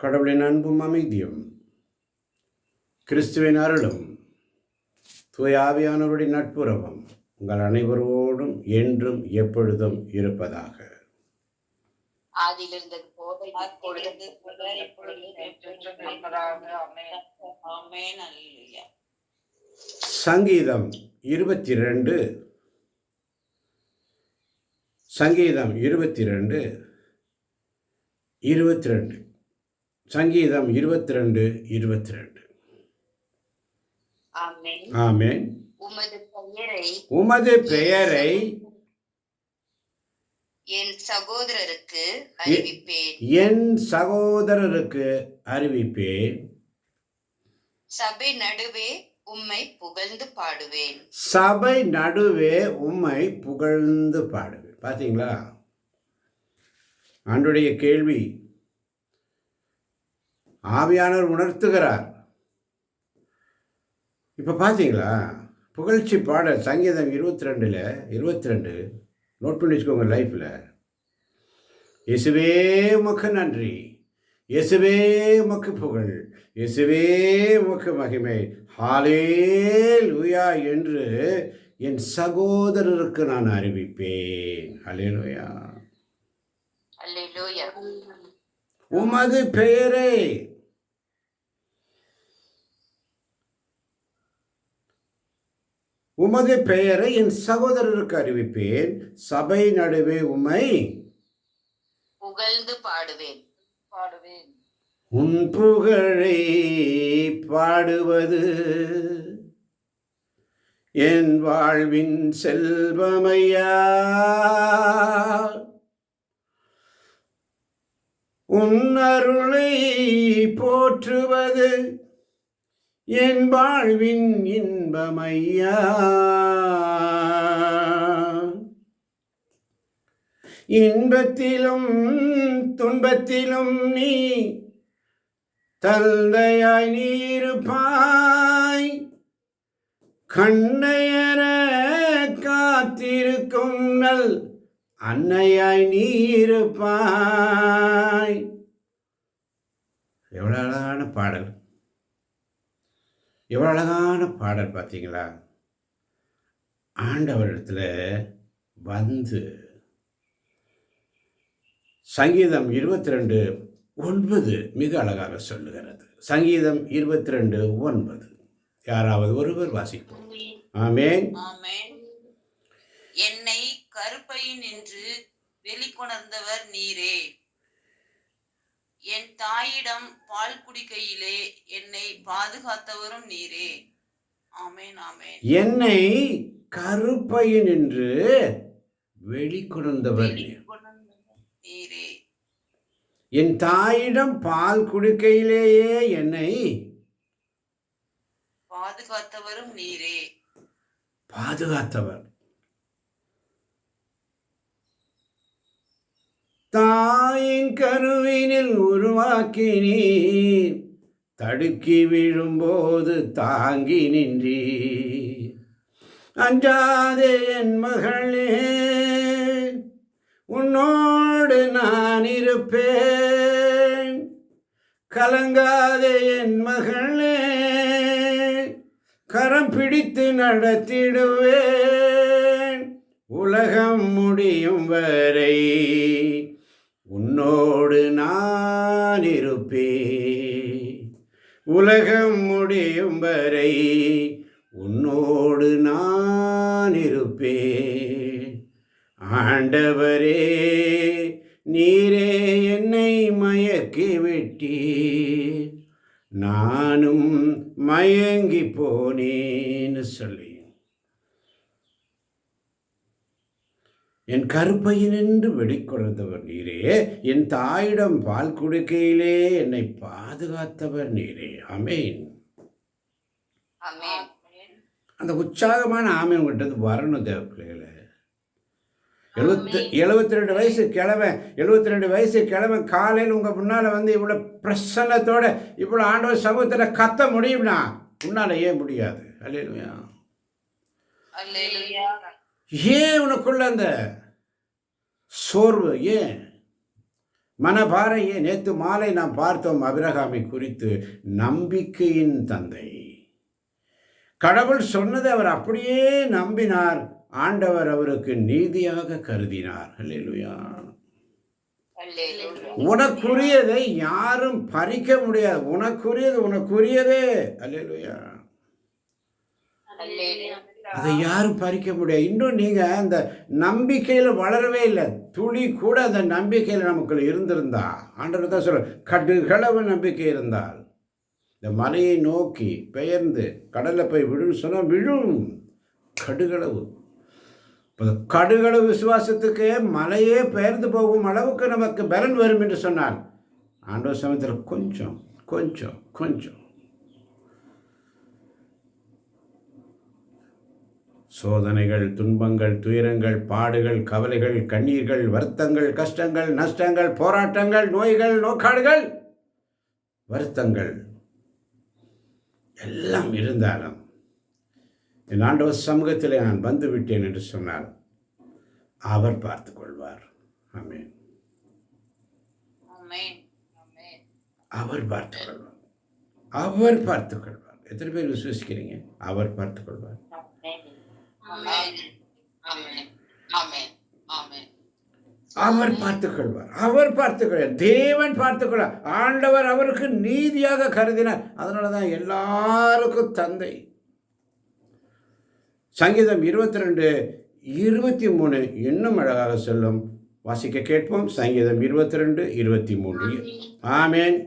கடவுளின் அன்பும் அமைதியும் கிறிஸ்துவின் அருளும் தூய ஆவியானவருடைய நட்புறவும் உங்கள் அனைவரோடும் என்றும் எப்பொழுதும் இருப்பதாக. சங்கீதம் 22 சங்கீதம் 22 22 சங்கீதம் 22 22. ஆமென். உமது பெயரை என் சகோதரருக்கு அறிவிப்பேன். சபை நடுவே உம்மை புகழ்ந்து பாடுவேன். சபை நடுவே உம்மை புகழ்ந்து பாடுவேன். பாத்தீங்களா, ஆண்டுடைய கேள்வி ஆவியானவர் உணர்த்துகிறார். இப்ப பாத்தீங்களா, புகழ்ச்சி பாடல் சங்கீதம் 22 நோட் பண்ணி வச்சுக்கோங்க லைஃப்ல. இயேசுவே உமக்கு நன்றி, இயேசுவே உமக்கு புகழ், இயேசுவே உமக்கு மகிமை, ஹல்லேலூயா என்று என் சகோதரருக்கு நான் அறிவிப்பேன். ஹல்லேலூயா. உமது பெயரை என் சகோதரருக்கு அறிவிப்பேன். சபை நடுவே உம்மை புகழ்ந்து பாடுவேன். உன் புகழை பாடுவது என் வாழ்வின் செல்வமையா. உன் அருளை போற்றுவது என் வாழ்வின் இன்பமையா. இன்பத்திலும் துன்பத்திலும் நீ தந்தையாய் நீருப்பாய். கண்ணையர காத்திருக்கும் நல் அன்னையாய் நீருப்பாய். எவ்வளவு அழகான பாடல், எவ்வளவு அழகான பாடல் பார்த்தீங்களா. ஆண்டவரிடத்துல வந்து சங்கீதம் 22:9 மிக அழகாக சொல்லுகிறது. சங்கீதம் 22:9 யாராவது ஒருவர் வாசிப்போம். ஆமென். என்னை கருப்பையினின்று வெளிக்கொணர்ந்தவர் நீரே, என் தாயிடம் பால் குடிக்கையிலே என்னை பாதுகாத்தவரும் நீரே. ஆமென் ஆமென். என்னை கருப்பையினின்று வெளிக்கொணர்ந்தவர் நீரே, என் தாயிடம் பால் குடிக்கையிலேயே என்னை பாதுகாத்தவரும் நீரே. பாதுகாத்தவர். தாயின் கருவினில் உருவாக்கினீர், தடுக்கி விழும்போது தாங்கி நின்றீர். அஞ்சாதே என் மகளே, உன்னோடு நான் இருப்பேன். கலங்காதே என் மகளே, கரம் பிடித்து நடத்திடுவேன். உலகம் முடியும் வரை உன்னோடு நான் இருப்பேன். உலகம் முடியும் வரை உன்னோடு நான் இருப்பேன். ஆண்டவரே, நீரே என்னை மயக்கி விட்டீர், நானும் மயங்கி போனேன்னு சொல்லி என் கருப்பையினின்று வெளிக்கொணர்ந்தவர் நீரே, என் தாயிடம் பால் குடுக்கையிலே என்னை பாதுகாத்தவர் நீரே. ஆமென். அந்த உற்சாகமான ஆமென் உங்கள்கிட்ட வரணும் தேவ பிள்ளைகளை. 72 வயசு கிழமை 72 வயசு கிழமை காலையில் உங்கள் முன்னால் வந்து இவ்வளோ பிரசன்னத்தோட இவ்வளோ ஆண்டவர் சமூகத்தில் கத்த முடியும்னா உன்னால் ஏன் முடியாது? அல்லேலூயா. ஏன் உனக்குள்ள அந்த சோர்வு? ஏன் மனபாறையே. நேற்று மாலை நாம் பார்த்தோம் ஆபிரகாமை குறித்து, நம்பிக்கையின் தந்தை. கடவுள் சொன்னதை அவர் அப்படியே நம்பினார். ஆண்டவர் அவருக்கு நீதியாக கருதினார். அல்லேலூயா. உனக்குரியதை யாரும் பறிக்க முடியாது. உனக்குரியதே. அல்லேலூயா. அதை யாரும் பறிக்க முடியாது. இன்னும் நீங்க அந்த நம்பிக்கையில வளரவே இல்லை. துளி கூட அந்த நம்பிக்கையில நமக்குள்ள இருந்திருந்தா, ஆண்டவர் தான் சொல்ற, கடுகளவு நம்பிக்கை இருந்தால் இந்த மலையை நோக்கி பெயர்ந்து கடல்ல போய் விழுன்னு சொன்னா விழும். கடுகளவு. கடுகளவு விசுவாசத்துக்கு மலையே பெயர்ந்து போகும் அளவுக்கு நமக்கு பலன் வரும் என்று சொன்னார். ஆண்டவர் சமயத்தில் கொஞ்சம் கொஞ்சம் கொஞ்சம் சோதனைகள், துன்பங்கள், துயரங்கள், பாடுகள், கவலைகள், கண்ணீர்கள், வருத்தங்கள், கஷ்டங்கள், நஷ்டங்கள், போராட்டங்கள், நோய்கள், நோக்காடுகள், வருத்தங்கள் எல்லாம் இருந்தாலும் என் ஆண்டவர் சமூகத்தில் நான் வந்து விட்டேன் என்று சொன்னார். அவர் பார்த்துக் கொள்வார். ஆமென். அவர் பார்த்துக் கொள்வார். அவர் பார்த்துக் கொள்வார். எத்தனை பேர் விசுவசிக்கிறீங்க? அவர் பார்த்துக் கொள்வார். அவர் பார்த்துக் கொள்வார். அவர் பார்த்துக் கொள்வார். தேவன் பார்த்துக் கொள்வார். ஆண்டவர் அவருக்கு நீதியாக கருதினார். அதனாலதான் எல்லாருக்கும் தந்தை. சங்கீதம் 22:23 இன்னும் அழகாக சொல்லும். வாசிக்க கேட்போம். சங்கீதம் 22:23. ஆமென்.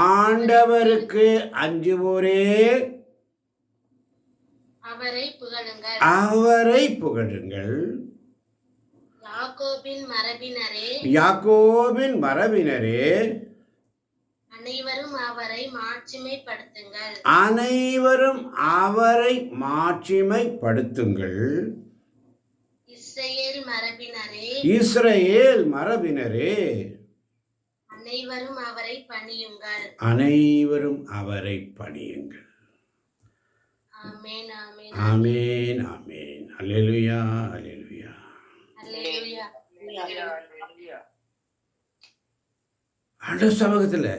ஆண்டவருக்கு அஞ்சுவோரே அவரை புகழுங்கள். யாக்கோபின் மரபினரே அனைவரும் அவரை மாட்சிமைப்படுத்துங்கள். அனைவரும் அவரை மாட்சிமைப்படுத்துங்கள். இஸ்ரவேல் மரபினரே அனைவரும் அவரை பணியுங்கள். அனைவரும் அவரை பணியுங்கள். ஆமென், ஆமென், ஆமென், ஆமென். அல்லேலூயா, அல்லேலூயா. அல்லேலூயா. ஆண்டவர் சமூகத்தில்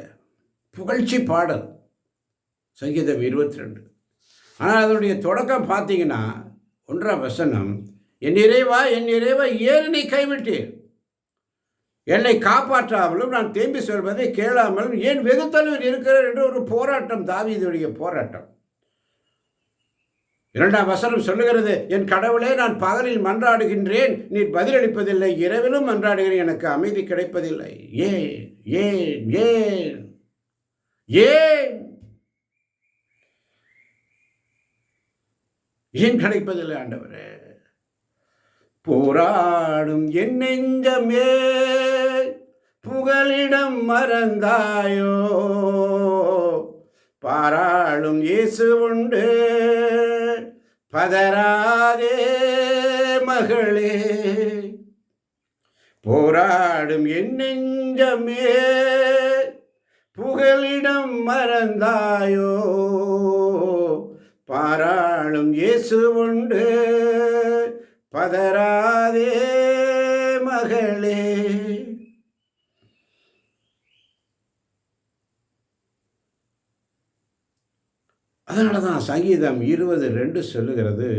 புகழ்ச்சி பாடல் சங்கீதம் 22. ஆனால் அதனுடைய தொடக்கம் பார்த்தீங்கன்னா 1ஆம் வசனம், என் இறைவா ஏன் என்னை கைவிட்டீர்? என்னை காப்பாற்றாமலும் நான் தேம்பி சொல்வதை கேளாமலும் ஏன் வெகு தொலைவில் இருக்கிறார் என்று ஒரு போராட்டம், தாவீதுடைய போராட்டம். 2ஆம் வசனம் சொல்லுகிறது, என் கடவுளே நான் பகலில் மன்றாடுகின்றேன், நீர் பதிலளிப்பதில்லை, இரவிலும் மன்றாடுகிறேன், எனக்கு அமைதி கிடைப்பதில்லை. ஏன் ஏன் ஏன் ஏன் ஏன் கிடைப்பதில்லை ஆண்டவரே? போராடும் என் நெஞ்சமே புகலிடம் மறந்தாயோ, பாராளும் இயேசு உண்டு பதறாதே மகளே. போராடும் என் நெஞ்சமே புகலிடம் மறந்தாயோ, பாராளும் இயேசு உண்டு பதறாதே மகளே. அதனால தான் சங்கீதம் 20:2 சொல்லுகிறது,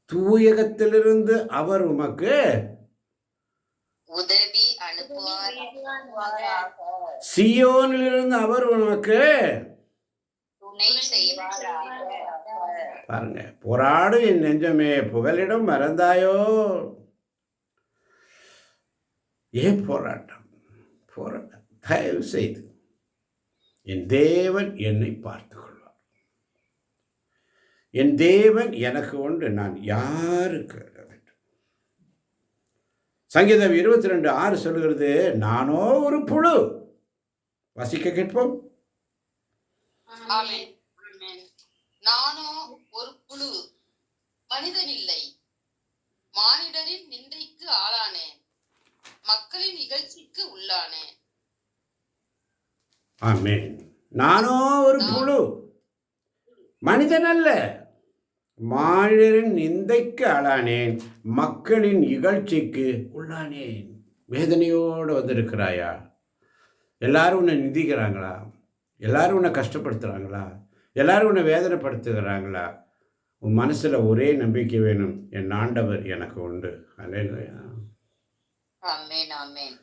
தூயகத்திலிருந்து அவர் உமக்கு உதவி அனுப்புவார். சியோனிலிருந்து அவர் உனக்கு துணை செய்வார். பாருங்க, போராடு என் நெஞ்சமே புகலிடம் மறந்தாயோ. ஏன் போராட்டம்? தயவு செய்து என் தேவன் என்னை பார்த்து கொள்வார். என் தேவன் எனக்கு உண்டு, நான் யாருக்கு வேண்டும்? சங்கீதம் 22:6 சொல்லுகிறது, நானோ ஒரு புழு. வாசிக்க கேட்போம். நானோ ஒரு புழு, மனிதன் இல்லை, மானிடரின் நிந்தைக்கு ஆளானேன், மக்களின் இகழ்ச்சிக்கு உள்ளானேன். ஆமென். நானோ ஒரு புழு, மனிதன் அல்ல, மானிடரின் நிந்தைக்கு ஆளானேன், மக்களின் இகழ்ச்சிக்கு உள்ளானேன். வேதனையோடு வந்திருக்கிறாயா? எல்லாரும் உன்னை நிந்திக்கிறாங்களா? எல்லாரும் உன்னை கஷ்டப்படுத்துகிறாங்களா? எல்லாரும் உன்னை வேதனைப்படுத்துகிறாங்களா? உன் மனசில் ஒரே நம்பிக்கை வேணும், என் ஆண்டவர் எனக்கு உண்டு. அல்லேலூயா. ஆமென் ஆமென்.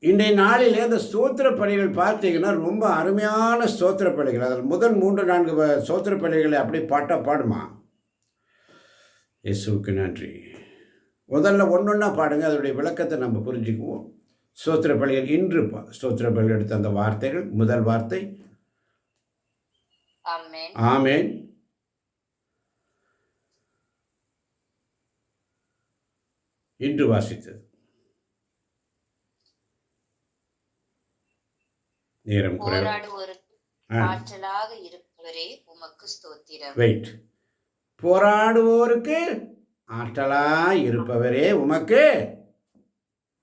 இன்றைய நாளிலே அந்த ஸ்தோத்திர பலிகள் பார்த்தீங்கன்னா ரொம்ப அருமையான ஸ்தோத்திர பலிகள். அதில் முதல் 3-4 ஸ்தோத்திர பலிகளை அப்படியே பாட்டாக பாடுமா? இயேசுவுக்கு நன்றி. முதல்ல ஒன்றொன்னா பாடுங்க, அதனுடைய விளக்கத்தை நம்ம புரிஞ்சுக்குவோம். ஸ்தோத்திர பலிகள் இன்று ஸ்தோத்திர பலிகள் எடுத்த அந்த வார்த்தைகள். முதல் வார்த்தை ஆமென் ஆமேன். இன்று வாசித்தது. நேரம் குறைவு. போராடுவோருக்கு ஆற்றலாக இருப்பவரே உமக்கு ஸ்தோத்திரம். வெயிட். போராடுவோருக்கு ஆற்றலாய் இருப்பவரே உமக்கு.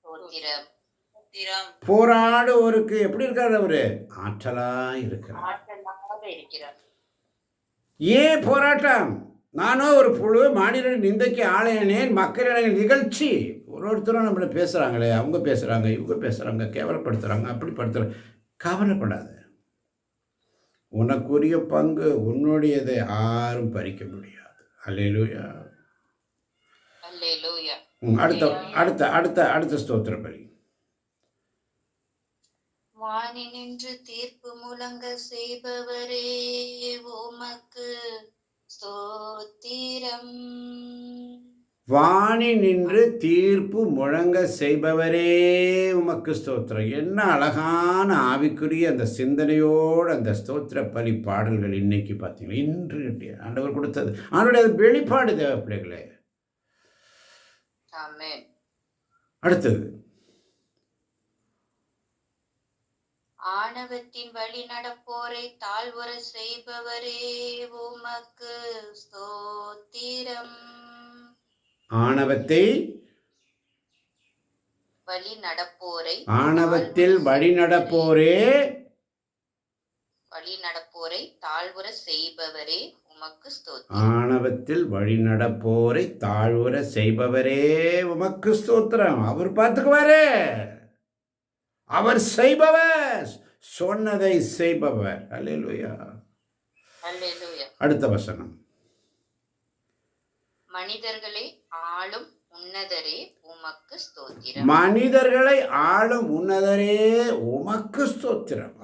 ஸ்தோத்திரம். போராடுவோருக்கு எப்படி இருக்காரு? அவரு ஆற்றலாய் இருக்கிறார். ஆற்றலாக இருக்கிறார். ஏன் போராட்டம்? நானோ ஒரு புழு, மாநில நிந்தைக்கு ஆளையனேன், மக்களின் நிகழ்ச்சி. ஒருத்தரும் நம்மளை பேசுகிறாங்களே, அவங்க பேசுகிறாங்க, இவங்க பேசுகிறாங்க, கேவலப்படுத்துகிறாங்க, அப்படி படுத்துகிறாங்க. கவலைப்படாத. உனக்குரிய பங்கு உன்னுடையதை யாரும் பறிக்க முடியாது. அல்லேலூயா. அல்லேலூயா. அடுத்த அடுத்த அடுத்த அடுத்த ஸ்தோத்திர பலி. வானி நின்று தீர்ப்பு முழங்க செய்பவரே உமக்கு ஸ்தோத்திரம். வாணி நின்று தீர்ப்பு முழங்க செய்பவரே உமக்கு ஸ்தோத்திரம். என்ன அழகான ஆவிக்குரிய அந்த சிந்தனையோடு அந்த ஸ்தோத்திர பலி பாடல்கள் இன்னைக்கு பார்த்தீங்கன்னா, இன்று ஆண்டவர் கொடுத்தது அவனுடைய வெளிப்பாடு தேவ பிள்ளைகளே. ஆமென். அடுத்தது ஆணவத்தின் வழி நடப்போரை தாழ்வுற செய்பவரே உமக்கு ஸ்தோத்திரம். ஆணவத்தை வழி நடப்போரை ஆணவத்தில் வழி நடப்போரே தாழ்வுற செய்பவரே உமக்கு ஸ்தோத்திரம். ஆணவத்தில் வழி நடப்போரை தாழ்வுற செய்பவரே உமக்கு ஸ்தோத்திரம். அவர் பார்த்துக்குவாரு. அவர் செய்பவர், சொன்னதை செய்பவர். அல்லேலூயா. அல்லேலூயா. அடுத்த வசனம். மனிதர்களை ஆளும் உன்னதரே உமக்கு ஸ்தோத்திரம். மனிதர்களை ஆளும் உன்னதரே உமக்கு ஸ்தோத்திரம்.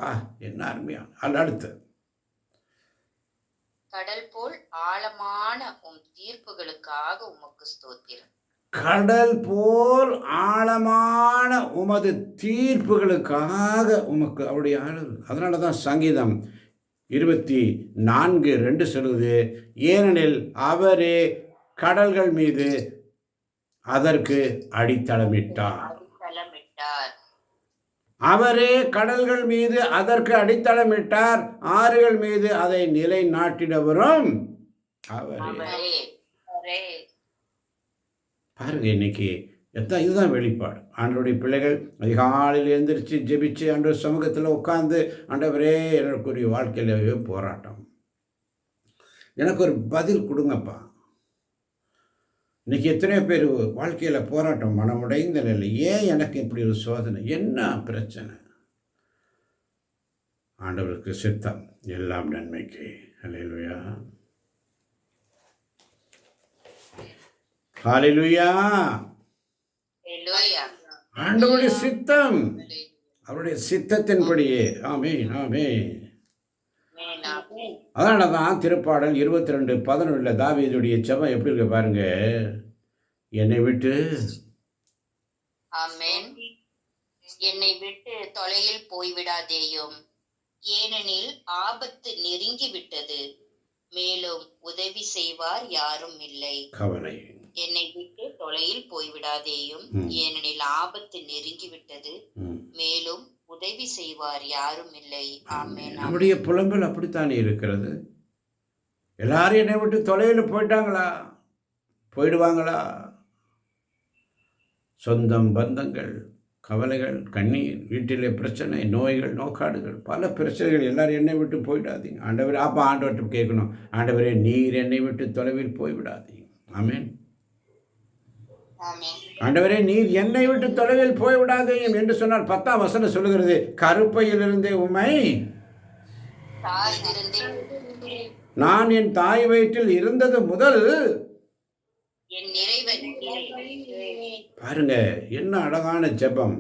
என்ன அருமையா. அடுத்து கடல் போல் ஆழமான உம் தீர்ப்புகளுக்காக உமக்கு ஸ்தோத்திரம். கடல் போல் ஆழமான உமது தீர்ப்புகளுக்காக உமக்கு அவருடைய ஆளும். அதனால தான் சங்கீதம் 24:2 சொல்லுது, ஏனெனில் அவரே கடல்கள் மீது அதற்கு அடித்தளமிட்டார். அவரே கடல்கள் மீது அதற்கு அடித்தளமிட்டார், ஆறுகள் மீது அதை நிலைநாட்டினவரும் அவரே. பாருங்க, இன்னைக்கு இதுதான் வெளிப்பாடு. ஆண்டவருடைய பிள்ளைகள் அதிகாலையில் எழுந்திரிச்சு ஜெபிச்சு ஆண்டவர் சமூகத்தில் உட்கார்ந்து, ஆண்டவரே எனக்குரிய வாழ்க்கையிலே போராட்டம், எனக்கு ஒரு பதில் கொடுங்கப்பா. இன்னைக்கு எத்தனையோ பேர் வாழ்க்கையில் போராட்டம், மனமுடைந்த நிலை. ஏன் எனக்கு இப்படி ஒரு சோதனை? என்ன பிரச்சனை? ஆண்டவருக்கு சித்தம் எல்லாம் நன்மைக்கு. அல்லேலூயா. ஹல்லேலூயா. ஆண்டவருடைய சித்தம், அவருடைய சித்தத்தின்படியே. ஆமென் ஆமென். அதனால தான் திருப்பாடல் 22:11 தாவீதுடைய ஜெபம் எப்படி இருக்கு பாருங்க. என்னை விட்டு என்னை விட்டு தொலையில் போய்விடாதேயும், ஏனெனில் ஆபத்து நெருங்கி விட்டது, மேலும் உதவி செய்வார் யாரும் இல்லை. கவலை. என்னை விட்டு தொலையில் போய்விடாதேயும், ஏனெனில் ஆபத்து நெருங்கி விட்டது, மேலும் உதவி செய்வார் யாரும் இல்லை. ஆமென். நம்முடைய புலம்பல் அப்படித்தானே இருக்கிறது. எல்லாரும் என்னை விட்டு தொலைவில் போயிட்டாங்களா, போயிடுவாங்களா? சொந்தம் பந்தங்கள், கவலைகள், கண்ணீர், வீட்டிலே பிரச்சனை, நோய்கள், நோக்காடுகள், பல பிரச்சனைகள். எல்லாரும் என்னை விட்டு போயிடாதீங்க ஆண்டவரே. அப்போ ஆண்டவர்கிட்ட கேட்கணும், ஆண்டவரே நீர் என்னை விட்டு தொலைவில் போய்விடாதீங்க. ஆமென். ஆமென். ஆண்டவரே நீர் என்னை விட்டு தொலைவில் போய்விடாதீங்க என்று சொன்னால் 10ஆம் வசனம் சொல்லுகிறது, கருப்பையிலிருந்தே உம்மை தாழ்ந்திருந்தேன் நான் என் தாய் வயிற்றில் இருந்தது முதல். என் இறைவன் பாருங்க என்ன அழகான ஜெபம்.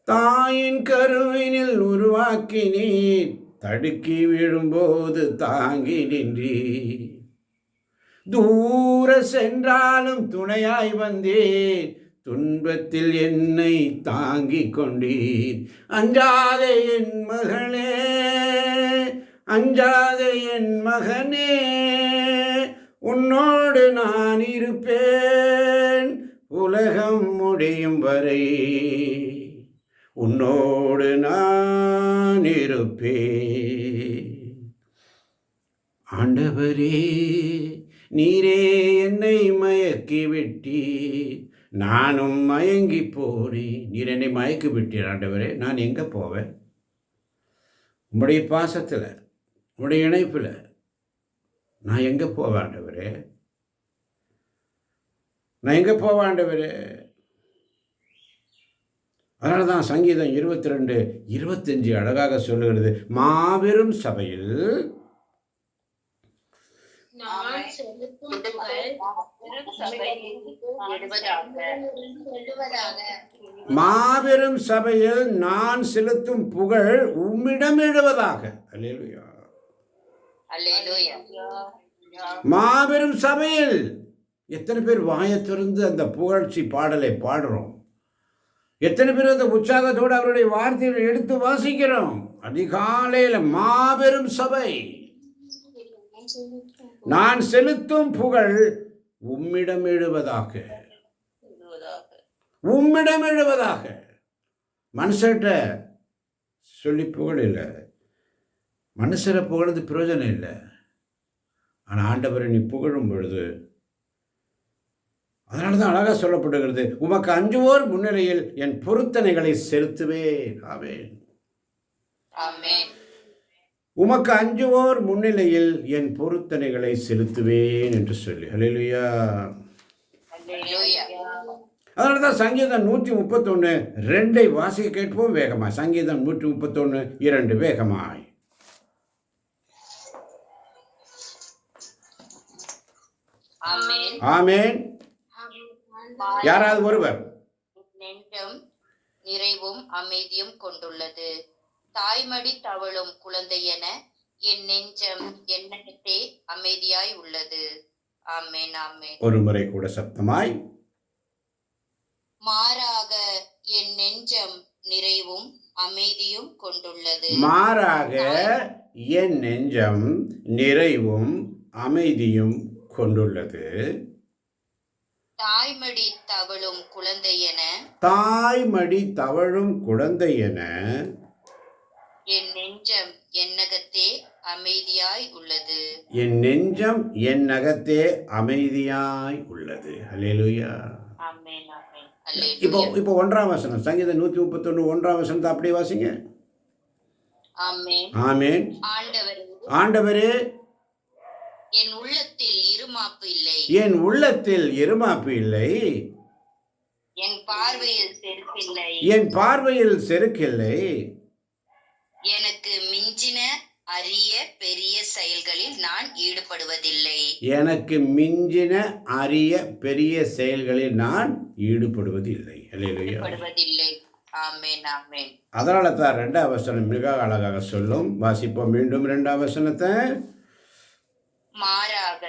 தாயின் கருவினில் உருவாக்கி நீர் தடுக்கி விழும்போது தாங்கி நின்றீர். தூர சென்றாலும் துணையாய் வந்தேன், துன்பத்தில் என்னை தாங்கிக் கொண்டீர். அஞ்சாதே என் மகளே, அஞ்சாதே என் மகனே, உன்னோடு நான் இருப்பேன் உலகம் முடியும் வரை. உன்னோடு நான் இருப்பேன். ஆண்டவரே நீரே என்னை மயக்கி விட்டீர், நானும் மயங்கி போனேன். நீர் என்னை மயக்கி விட்டீர் ஆண்டவரே. நான் எங்கே போவேன்? உம்முடைய பாசத்தில், உம்முடைய இணைப்பில் நான் எங்கே போவேன் ஆண்டவரே? நான் எங்கே போவேன் ஆண்டவரே? அதனால தான் சங்கீதம் 22:25 அழகாக சொல்லுகிறது, மாபெரும் சபையில் நான் செலுத்தும் புகழ் எழுவதாக. மாபெரும் சபையில் நான் செலுத்தும் புகழ் உம்மிடம் எழுவதாக. அல்லேலூயா. அல்லேலூயா. மாபெரும் சபையில் எத்தனை பேர் வாயை திறந்து அந்த புகழ்ச்சி பாடலை பாடுறோம்? எத்தனை பேர் அந்த உற்சாகத்தோடு அவருடைய வார்த்தைகளை எடுத்து வாசிக்கிறோம்? அதிகாலையில் மாபெரும் சபை, நான் செலுத்தும் புகழ் உம்மிடம் எழுவதாக, உம்மிடம் எழுவதாக. மனுஷர்கிட்ட சொல்லி புகழ் இல்லை, மனுஷரை புகழ்ந்து பிரயோஜனம் இல்லை. ஆனால் ஆண்டவரை நீ புகழும் பொழுது, அதனால தான் அழகாக சொல்லப்படுகிறது, உமக்கு அஞ்சுவோர் முன்னிலையில் என் பொருத்தனைகளை செலுத்துவேன். ஆமென். ஆமென். உமக்கு அஞ்சுவோர் முன்னிலையில் என் பொருத்தனைகளை செலுத்துவேன் என்று சொல்லி. அல்லேலூயா. அல்லேலூயா. அதனால தான் சங்கீதம் 131:2 வாசிக்க கேட்போம் வேகமாய். சங்கீதம் 131:2 வேகமாய். ஆமென். ஆமென். யாராவது ஒருவர். நெஞ்சம் நிறைவும் அமைதியும் கொண்டுள்ளது, தாய்மடி தவழும் குழந்தை என என் நெஞ்சம் என்னிடத்தே அமைதியாய் உள்ளது. ஆமென். ஆமென். ஒரு முறை கூட சப்தமாய். மாறாக என் நெஞ்சம் நிறைவும் அமைதியும் கொண்டுள்ளது, மாறாக என் நெஞ்சம் நிறைவும் அமைதியும் கொண்டுள்ளது, தாய்மடி தவழும் குழந்தை என தாய்மடி தவழும் குழந்தை என என் நெஞ்சம் என்னகத்தே அமைதியாய் உள்ளது. என் நெஞ்சம் என் நகத்தே அமைதியாய் உள்ளது. அல்லேலூயா. ஆமென். ஆமென். இப்போ அல்லேலூயா. இப்போ 1ஆம் வசனம், சங்கீதம் 131 1ஆம் வசனத்தை அப்படியே வாசிங்க. ஆமென். ஆமென். ஆண்டவரே, ஆண்டவரே என் உள்ளத்தில் இருமாப்பு இல்லை, என் உள்ளத்தில் இருமாப்பு இல்லை, என் பார்வையில் செருப்பில்லை, என் பார்வையில் செருக்கில்லை, எனக்கு மிஞ்சின அரிய பெரிய செயல்களில் நான் ஈடுபடுவதில்லை, எனக்கு மிஞ்சின அரிய பெரிய செயல்களில் நான் ஈடுபடுவதில்லை. அல்லேலூயா. ஈடுபடுவதில்லை. ஆமென். ஆமென். அதனால தான் 2ஆம் வசனம் மிக அழகாக சொல்லும். வாசிப்போம் மீண்டும் 2ஆம் வசனத்தை. மாறாக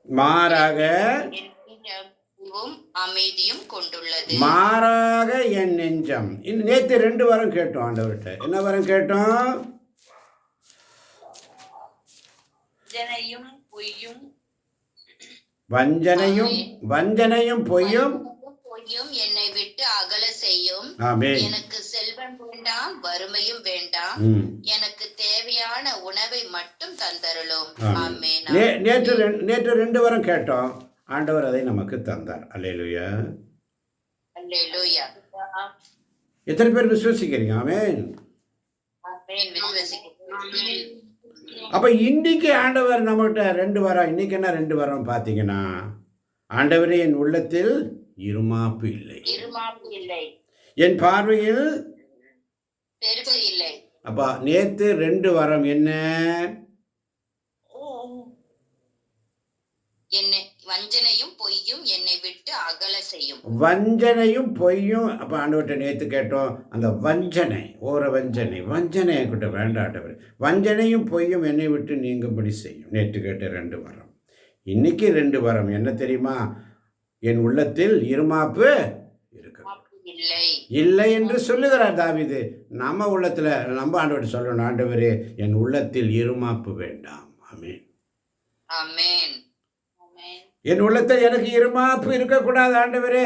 மாறாக என் நெஞ்சம் அமைதியும் கொண்டுள்ளது, மாறாக என் நெஞ்சம். நேற்று 2 வாரம் கேட்டோம் ஆண்டவர்கிட்ட. என்ன வாரம் கேட்டோம்? வஞ்சனையும் பொய்யும், வஞ்சனையும் பொய்யும் என்னை விட்டு அகல செய்யும். ஆமென். எனக்கு செல்வம் வேண்டாம், வறுமையும் வேண்டாம், எனக்கு தேவையான உணவை மட்டும் தந்தருளும். ஆமென். நேற்று 2 வாரம் கேட்டோம் ஆண்டவர் அதை நமக்கு தந்தார். அல்லேலூயா. அல்லேலூயா. எத்தனை பேர் விசுவசிக்கிறீங்க? ஆமென். ஆமென். விசுவாசிக்கிறேன். அப்ப இன்னைக்கு ஆண்டவர் நம்மகிட்ட 2 வரம். இன்னைக்கு என்ன 2 வரம் பார்த்தீங்கன்னா, ஆண்டவரே என் உள்ளத்தில் இருமாப்பு இல்லை, இருமாப்பு இல்லை, என் பார்வையில் செருக்கு இல்லை. அப்ப நேத்து 2 வரம் என்ன? என்னை வஞ்சனையும் பொய்யும் என்னை விட்டு அகல செய்யும். வஞ்சனையும் பொய்யும். அப்ப ஆண்டவர்கிட்ட நேத்து கேட்டோம், அந்த வஞ்சனை, வஞ்சனை என்கிட்ட வேண்டாம் ஆண்டவர். வஞ்சனையும் பொய்யும் என்னை விட்டு நீங்கும்படி செய்யும். நேற்று கேட்ட 2 வரம். இன்னைக்கு 2 வரம் என்ன தெரியுமா? என் உள்ளத்தில் இருமாப்பு இல்லை இல்லை என்று சொல்லுகிறார் தாவீது. நம்ம உள்ளத்துல நம்ம ஆண்டவர்கிட்ட சொல்லணும், ஆண்டவரே என் உள்ளத்தில் இருமாப்பு வேண்டாம். ஆமென். ஆமென். என் உள்ளத்தில் எனக்கு இருமாப்பு இருக்கக்கூடாது ஆண்டவரே.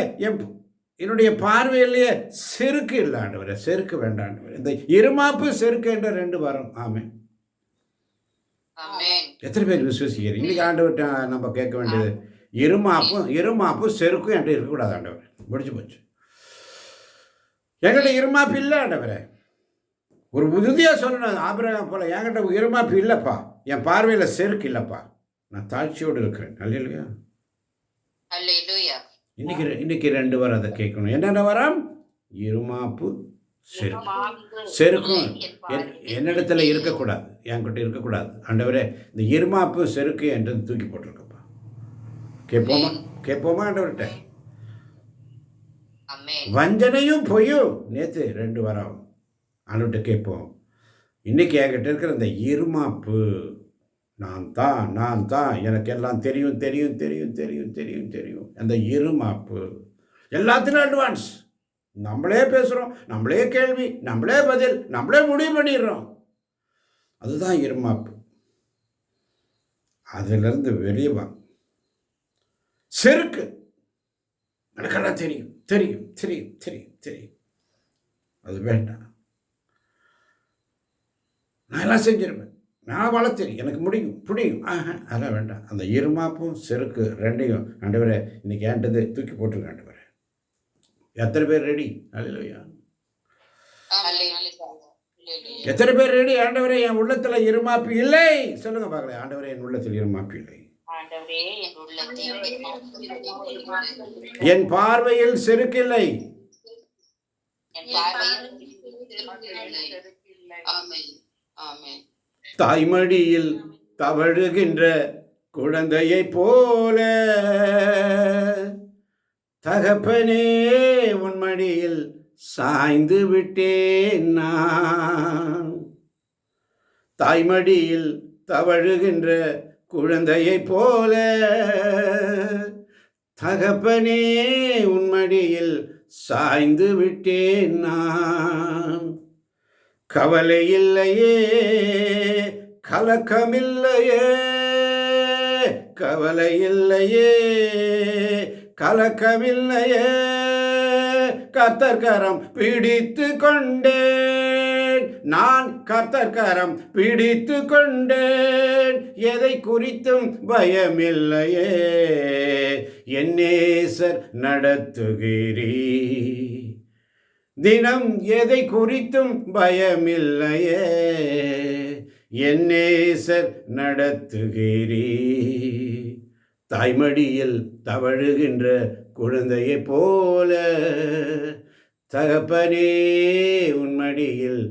என்னுடைய பார்வையிலேயே செருக்கு இல்லை ஆண்டவரே, செருக்கு வேண்டாம் ஆண்டவரே. இந்த இருமாப்பு செருக்கு என்ற 2 வரம். ஆமென். ஆமென். எத்தனை பேர் விசுவசிக்கிறீங்க? இன்னைக்கு ஆண்டவர்கிட்ட நம்ம கேட்க வேண்டியது, இருமாப்பும் செருக்கும் என்கிட்ட இருக்கக்கூடாது ஆண்டவரே. முடிச்சு போச்சு. என்கிட்ட இருமாப்பு இல்லை ஆண்டவரே. ஒரு உறுதியாக சொல்லணும், ஆபிரகாம் போல என்கிட்ட இருமாப்பு இல்லைப்பா, என் பார்வையில் செருக்கு இல்லைப்பா, நான் தாழ்ச்சியோடு இருக்கிறேன். அல்லேலூயா. அல்லேலூயா. இன்னைக்கு 2 வரம் அதை கேட்கணும். என்னென்ன வரம்? இருமாப்பு செருக்கும் என்னிடத்துல இருக்கக்கூடாது, என்கிட்ட இருக்கக்கூடாது ஆண்டவரே. இந்த இருமாப்பு செருக்கு என்று தூக்கி போட்டிருக்கப்பா. கேட்போமா ஆண்டவர்கிட்ட? வஞ்சனையும் பொய்யும் நேற்று 2 வரம் ஆண்டவர்கிட்ட கேட்போம். இன்னைக்கு என்கிட்ட இருக்கிற இந்த இருமாப்பு, நான் தான் எனக்கு எல்லாம் தெரியும், அந்த இருமாப்பு எல்லாத்திலும் அட்வான்ஸ். நம்மளே பேசுகிறோம், நம்மளே கேள்வி, நம்மளே பதில், நம்மளே முடிவு பண்ணிடுறோம். அதுதான் இருமாப்பு. அதிலிருந்து வெளியே வா. செருக்கு, எனக்கெல்லாம் தெரியும், அது வேண்டாம். நான் எல்லாம் செஞ்சிருவேன், நான் வளர்த்தேன், எனக்கு புரியும், அதெல்லாம் வேண்டாம். அந்த இருமாப்பும் செருக்கு 2ஐயும் ஆண்டவரே இன்னைக்கு ஏன்றது தூக்கி போட்டுருங்க ஆண்டவரே. எத்தனை பேர் ரெடி? அல்லேலூயா. எத்தனை பேர் ரெடி? ஆண்டவரே என் உள்ளத்துல இருமாப்பு இல்லை சொல்லுங்க பார்க்கல. ஆண்டவரே என் உள்ளத்தில் இருமாப்பு இல்லை, என் பார்வையில் செருக்கில்லை, தாய்மடியில் தவழுகின்ற குழந்தையை போல தகப்பனே உன் மடியில் சாய்ந்து விட்டேன் நான். தாய்மடியில் தவழுகின்ற குழந்தையை போல தகப்பனே உன் மடியில் சாய்ந்து விட்டேன் நான். கவலை இல்லையே, கலக்கமில்லையே, கவலை இல்லையே, கலக்கமில்லையே, கர்த்தர் கரம் பிடித்து கொண்டேன், நான் கர்த்தர் கரம் பிடித்து கொண்டேன். எதை குறித்தும் பயமில்லையே, என் நேசர் நடத்துகிறீர். தினம் எதை குறித்தும் பயமில்லையே, என் நேசர் நடத்துகிறீர். தாய்மடியில் தவழுகின்ற குழந்தையை போல தகப்பனே உன் மடியில்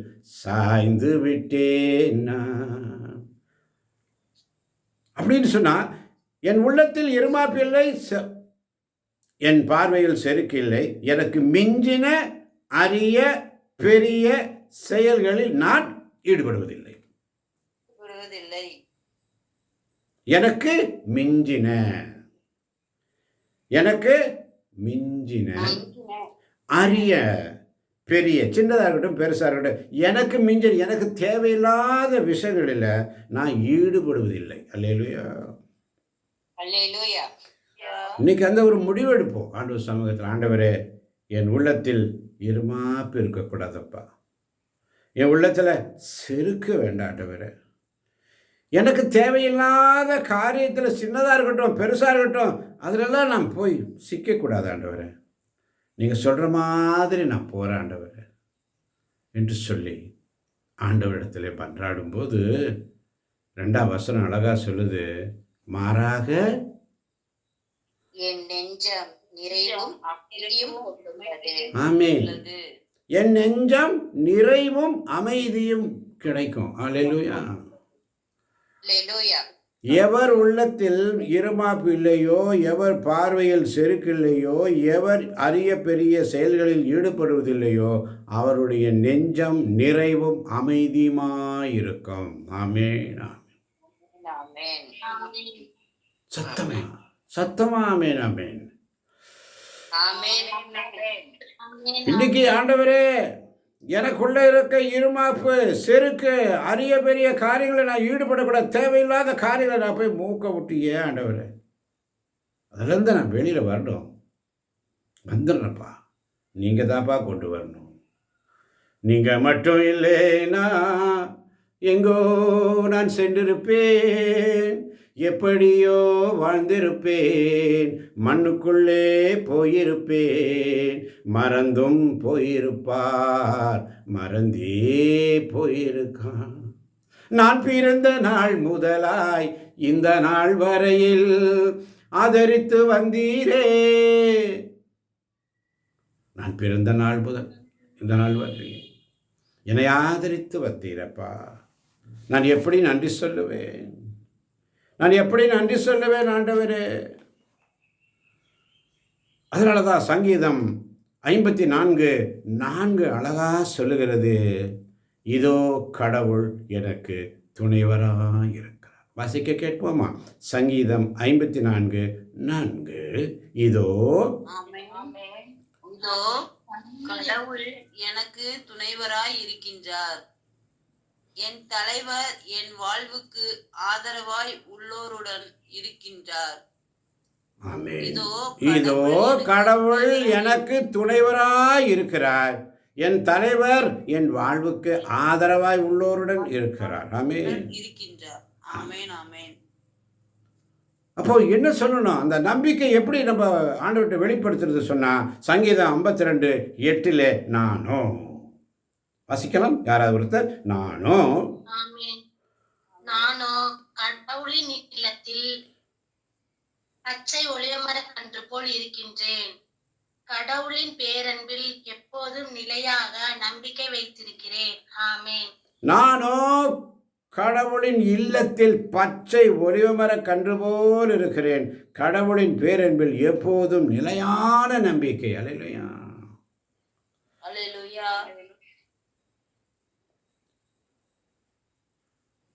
சாய்ந்து விட்டேன் நான். அப்படின்னு சொன்னா, என் உள்ளத்தில் இருமாப்பு இல்லை, என் பார்வையில் செருக்கு இல்லை, எனக்கு மிஞ்சின அரிய பெரிய செயல்களில் நான் ஈடுபடுவதில்லை. எனக்கு மிஞ்சின அரிய பெரிய, சின்னதாக இருக்கட்டும் பெருசாக இருக்கட்டும், எனக்கு மிஞ்சின, எனக்கு தேவையில்லாத விஷயங்களில் நான் ஈடுபடுவதில்லை. அல்லேலூயா. இன்னைக்கு அந்த ஒரு முடிவு எடுப்போம் ஆண்டவர் சமூகத்தில். ஆண்டவரே என் உள்ளத்தில் இருமாப்பு இருக்கக்கூடாதப்பா, என் உள்ளத்தில் செருக்கு வேண்டாம் ஆண்டவரே. எனக்கு தேவையில்லாத காரியத்தில் சின்னதாக இருக்கட்டும் பெருசாக இருக்கட்டும் அதிலெல்லாம் நான் போய் சிக்கக்கூடாது ஆண்டவரே, நீங்கள் சொல்கிற மாதிரி நான் போகிறேன் ஆண்டவரே என்று சொல்லி ஆண்டவரிடத்திலே மன்றாடும்போது 2ஆம் வசனம் அழகாக சொல்லுது, மாறாக என் நெஞ்சம் நிறைவும் அமைதியும் கொண்டுள்ளது. ஆமென். என் நெஞ்சம் நிறைவும் அமைதியும் கிடைக்கும். அல்லேலூயா. அல்லேலூயா. எவர் உள்ளத்தில் இருமாப்பு இல்லையோ, எவர் பார்வையில் செருக்கு இல்லையோ, எவர் அரிய பெரிய செயல்களில் ஈடுபடுவதில்லையோ, அவருடைய நெஞ்சம் நிறைவும் அமைதியுமாயிருக்கும். ஆமென். ஆமென். சத்தமா சத்தமா ஆமென். ஆமென். ஆமென். இன்னைக்கு ஆண்டவரே, எனக்குள்ள இருக்க இருமாப்பு செருக்கு அரிய பெரிய காரியங்களை நான் ஈடுபடக்கூடாது, தேவையில்லாத காரியங்களை நான் போய் மூக்க விட்டு ஏன் ஆண்டவரே, அதுலேருந்து நான் வெளியில் வரணும். வந்துடுறேன்ப்பா, நீங்கள் தான்ப்பா கொண்டு வரணும். நீங்கள் மட்டும் இல்லைனா எங்கோ நான் சென்றிருப்பேன், எப்படியோ வாழ்ந்திருப்பேன், மண்ணுக்குள்ளே போயிருப்பேன், மறந்தும் போயிருப்பார், மறந்தே போயிருக்கான். நான் பிறந்த நாள் முதலாய் இந்த நாள் வரையில் ஆதரித்து வந்தீரே. நான் பிறந்த நாள் முதல் இந்த நாள் வரையில் என்னை ஆதரித்து வந்தீரப்பா. நான் எப்படி நன்றி சொல்லுவேன், நான் எப்படி நன்றி சொல்லுவேன் ஆண்டவரே. அதனால தான் சங்கீதம் 54:4 அழகா சொல்லுகிறது, இதோ கடவுள் எனக்கு துணைவராக இருக்கிறார். வாசிக்க கேட்போமா? சங்கீதம் 54:4, இதோ இதோ கடவுள் எனக்கு துணைவராய் இருக்கின்றார், என் தலைவர் என் வாழ்வுக்கு ஆதரவாய் உள்ளோருடன் இருக்கின்றார். ஆமென். இதோ கடவுள் எனக்கு துணைவராய் இருக்கிறார், என் தலைவர் என் வாழ்வுக்கு ஆதரவாய் உள்ளோருடன் இருக்கிறார். ஆமென். இருக்கின்றார். ஆமென். ஆமென். அப்போ என்ன சொல்லணும்? அந்த நம்பிக்கை எப்படி நம்ம ஆண்டவர்கிட்ட வெளிப்படுத்துறது சொன்னா, சங்கீதம் 52:8 நானும் வாசிக்கலாம். யாராவது ஒருத்தர் நானும் கடவுளின் இல்லத்தில் பச்சை ஒளியமர கன்று போல் இருக்கின்றேன், கடவுளின் பேரன்பில் எப்போதும் நிலையாக நம்பிக்கை வைத்திருக்கிறேன். ஆமென். நானோ கடவுளின் இல்லத்தில் பச்சை ஒலிவமர கன்று போல் இருக்கிறேன், கடவுளின் பேரன்பில் எப்போதும் நிலையான நம்பிக்கை. அல்லேலூயா. அல்லேலூயா.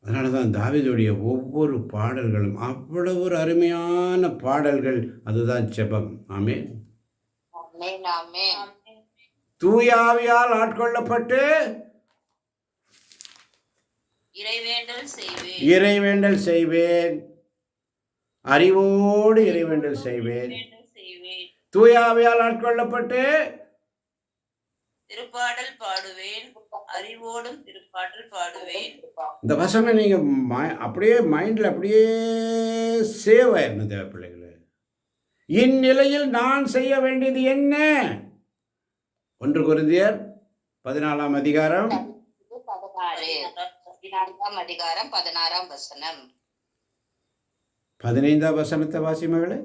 அதனால தான் தாவீதுடைய ஒவ்வொரு பாடல்களும் அவ்வளவு ஒரு அருமையான பாடல்கள். அதுதான் ஜெபம். ஆமென். ஆமென். ஆமென். தூய ஆவியால் ஆட்கொள்ளப்பட்டு இறைவேண்டல் செய்வேன், அறிவோடு இறைவேண்டல் செய்வேன். தூய ஆவியால் ஆட்கொள்ளப்பட்டு திருப்பாடல் பாடுவேன், அறிவோடும் திருப்பாடல் பாடுவேன். இந்த வசனம் நீங்க அப்படியே மைண்ட்ல அப்படியே சேவ் ஆயிரணும் தேவ பிள்ளைகளே. இந்நிலையில் நான் செய்ய வேண்டியது என்ன? 1 கொரிந்தியர் 14ஆம் அதிகாரம் 16ஆம் வசனம். 15ஆம் வசனத்தை வாசி மகளே.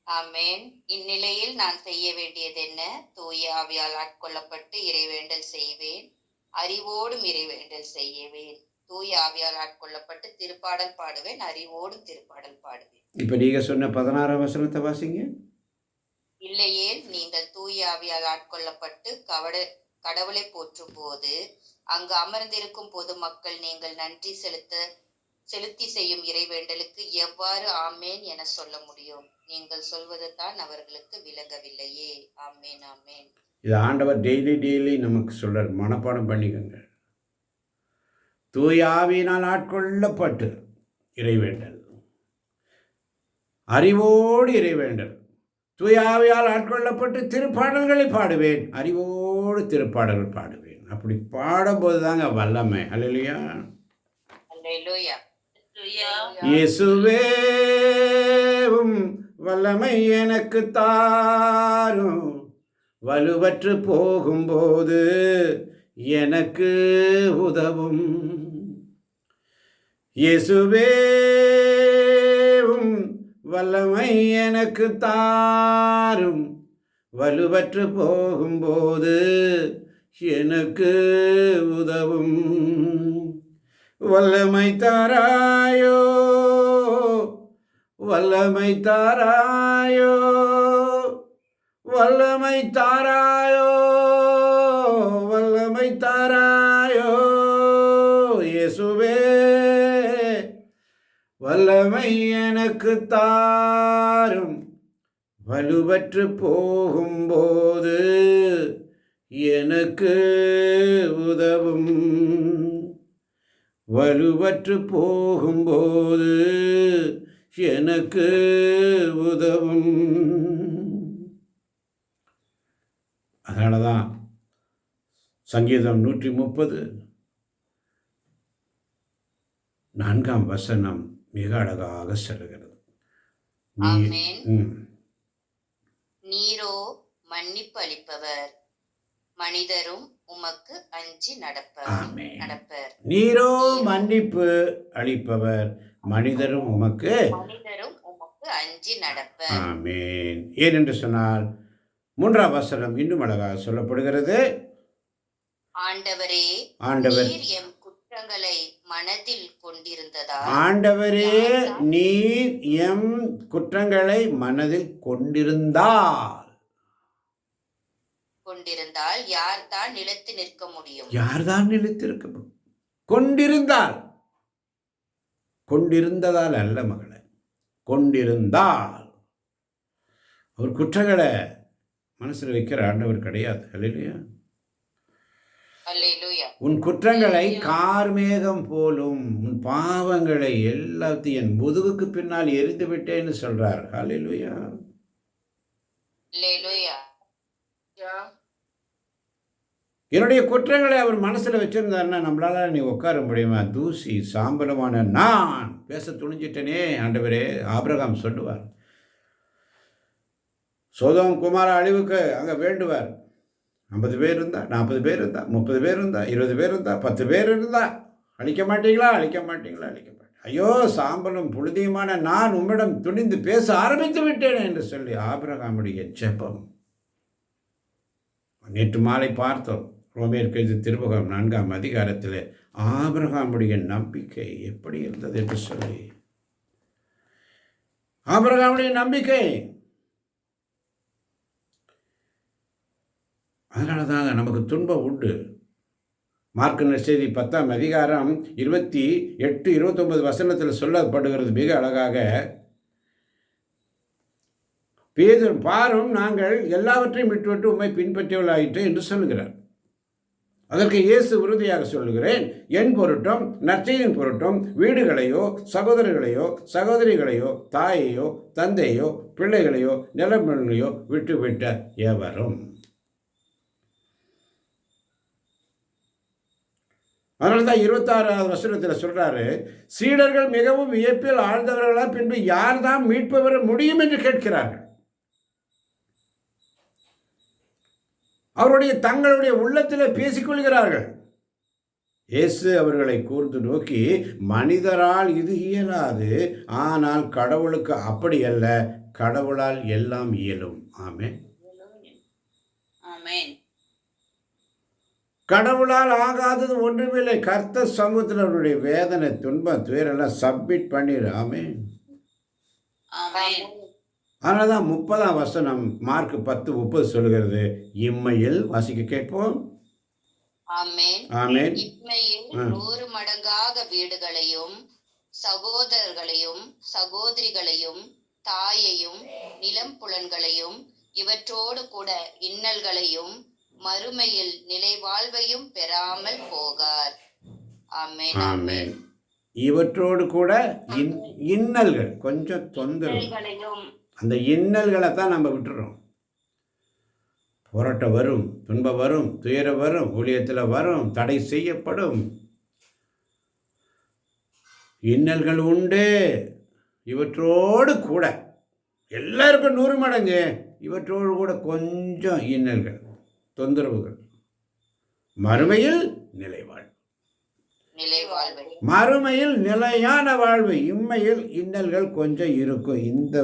ஆமென். இந்நிலையில் நான் செய்ய வேண்டியது என்ன? தூய ஆவியால் ஆட்கொள்ளப்பட்டு இறைவேண்டல் செய்வேன், அறிவோடும் இறைவேண்டல் செய்வேன். தூய ஆவியால் ஆட்கொள்ளப்பட்டு திருப்பாடல் பாடுவேன், அறிவோடும் திருப்பாடல் பாடுவேன். இப்ப நீங்க சொன்ன 16ஆம் வசனத்தை வாசிங்க. இல்லையே நீங்கள் தூய ஆவியால் ஆட்கொள்ளப்பட்டு கடவுளை போற்றும் போது அங்கு அமர்ந்திருக்கும் பொதுமக்கள் நீங்கள் நன்றி செலுத்தி செய்யும் இறைவேண்டலுக்கு எவ்வாறு ஆமேன் என சொல்ல முடியும்? நீங்கள் சொல்வது தான் அவர்களுக்கு விளங்கவில்லையே. ஆமேன். ஆமேன். இது ஆண்டவர் டெய்லி நமக்கு சொல்றார், மனப்பாடம் பண்ணிக்கோங்க. தூய ஆவியினால் ஆட்கொள்ளப்பட்டு இறைவேண்டல், அறிவோடு இறைவேண்டல். தூய ஆவியால் ஆட்கொள்ளப்பட்டு திருப்பாடல்களை பாடுவேன், அறிவோடு திருப்பாடல்கள் பாடுவேன். அப்படி பாடும்போது தாங்க வல்லமை. அல்லேலூயா. அல்லேலூயா. இயேசுவே உம் வல்லமை எனக்கு தாரும், வலுவற்று போகும்போது எனக்கு உதவும். இயேசுவே உம் வல்லமை எனக்கு தாரும், வலுவற்று போகும்போது எனக்கு உதவும். வல்லமை தாராயோ, வல்லமை தாராயோ, வல்லமை தாராயோ, வல்லமை தாராயோ. இயேசுவே வல்லமை எனக்கு தாரும், வலுவற்று போகும்போது எனக்கு உதவும். வலுவற்று போகும்போது எனக்கு உதவும். அதனால தான் சங்கீதம் 130 4ஆம் வசனம் மிக அழகாக சொல்லுகிறது. நீரோ மன்னிப்பு அளிப்பவர், மனிதரும் உமக்கு அஞ்சி நடப்பர். நீரோ மன்னிப்பு அளிப்பவர், மனிதரும் உமக்கு அஞ்சி நடப்பர். ஆமென். ஏனென்று சொன்னால் 3ஆம் வசனம் இன்னும் அழகாக சொல்லப்படுகிறது. ஆண்டவரே, நீர் எம் குற்றங்களை மனதில் கொண்டிருந்ததால், ஆண்டவரே நீர் எம் குற்றங்களை மனதில் கொண்டிருந்தால் யார்தான் நிலைத்து நிற்க முடியும்? யார்தான் நிலைத்திருக்க முடியும்? கொண்டிருந்தால், கொண்டிருந்ததால் அல்ல மகளே, கொண்டிருந்தால். அவர் குற்றங்களை மனசில் வைக்கிற ஆண்டவர் கிடையாது. அல்லேலூயா. உன் குற்றங்களை கார்மேகம் போலும், உன் பாவங்களை எல்லாத்தையும் என் முதுகுக்கு பின்னால் எரிந்து விட்டேன்னு சொல்றார். அல்லேலூயா. என்னுடைய குற்றங்களை அவர் மனசுல வச்சிருந்தாருன்னா நம்மளால நீ உட்கார முடியுமா? தூசி சாம்பலமான நான் பேச துணிஞ்சிட்டனே ஆண்டவரே. ஆபிரகாம் சொல்லுவார், சோதோம் குமார அழிவுக்கு அங்க வேண்டுவார். 50 பேர் இருந்தா, 40 பேர் இருந்தா, 30 பேர் இருந்தா, 20 பேர் இருந்தா, 10 பேர் இருந்தா, அழிக்க மாட்டீங்களா? அழிக்க மாட்டீங்களா? அழிக்க மாட்டேன். ஐயோ சாம்பலும் புழுதியுமான நான் உம்மிடம் துணிந்து பேச ஆரம்பித்து விட்டேன் என்று சொல்லி ஆபிரகாமுடைய ஜெபம். நேற்று மாலை பார்த்தோம் ரோமேயருக்கு எழுதிய திருமுகம் 4ஆம் அதிகாரத்தில் ஆபிரகாமுடைய நம்பிக்கை எப்படி இருந்தது என்று சொல்லி. ஆபிரகாமுடைய நம்பிக்கை. அதனால தாங்க நமக்கு துன்பம் உண்டு. மார்க்கு நற்செய்தி 10ஆம் அதிகாரம் 28, 29 வசனத்தில் சொல்லப்படுகிறது மிக அழகாக. பேதுரு பாரும், நாங்கள் எல்லாவற்றையும் விட்டுவிட்டு உம்மை பின்பற்றியவர்களாயிற்று என்று சொல்லுகிறார். அதற்கு இயேசு உறுதியாக சொல்லுகிறேன், என் பொருட்டும் நற்செய்தியின் பொருட்டும் வீடுகளையோ சகோதரர்களையோ சகோதரிகளையோ தாயையோ தந்தையோ பிள்ளைகளையோ நிலங்களையோ விட்டுவிட்ட எவரும். அதனால்தான் 26ஆவது வசனத்தில் சொல்றாரு, சீடர்கள் மிகவும் வியப்பில் ஆழ்ந்தவர்களா, பின்பு யார் தான் மீட்பு பெற முடியும் என்று கேட்கிறார்கள். அவருடைய தங்களுடைய உள்ளத்தில் பேசிக்கொள்கிறார்கள். இயேசு அவர்களை கூர்ந்து நோக்கி, மனிதரால் இது இயலாது, ஆனால் கடவுளுக்கு அப்படி அல்ல, கடவுளால் எல்லாம் இயலும். ஆமென். கடவுளால் ஆகாதது ஒன்றுமில்லை. கர்த்தர் சமூகத்தில் அவருடைய வேதனை துன்பம் துயரெல்லாம் சப்மிட் பண்ணிடு. ஆமென். அதனால தான் 30ஆம் வசனம் மார்க் 10:30 சொல்லுகிறது. இம்மையில் வாசிக்க கேட்போம். ஆமென். இம்மையில் 100 மடங்காக வீடுகளையும் சகோதரர்களையும் சகோதரிகளையும் தாயையும் நிலம் புலன்களையும் இவற்றோடு கூட இன்னல்களையும் மறுமையில் நிலை வாழ்வையும் பெறாமல் போகார். ஆமென். ஆமென். இவற்றோடு கூட இன்னல்கள், கொஞ்சம் தொந்தரவு, அந்த இன்னல்களை தான் நம்ம விட்டுறோம். போராட்டம் வரும், துன்பம் வரும், துயரம் வரும், ஊழியத்தில் வரும், தடை செய்யப்படும். இன்னல்கள் உண்டு. இவற்றோடு கூட எல்லாருக்கும் 100 மடங்கு, இவற்றோடு கூட கொஞ்சம் இன்னல்கள், தொந்தரவுகள். மறுமையில் நிலைவாழ்வு, நிலை வாழ்வை. மறுமையில் நிலையான வாழ்வு. இம்மையில் இன்னல்கள் கொஞ்சம் இருக்கும், இந்த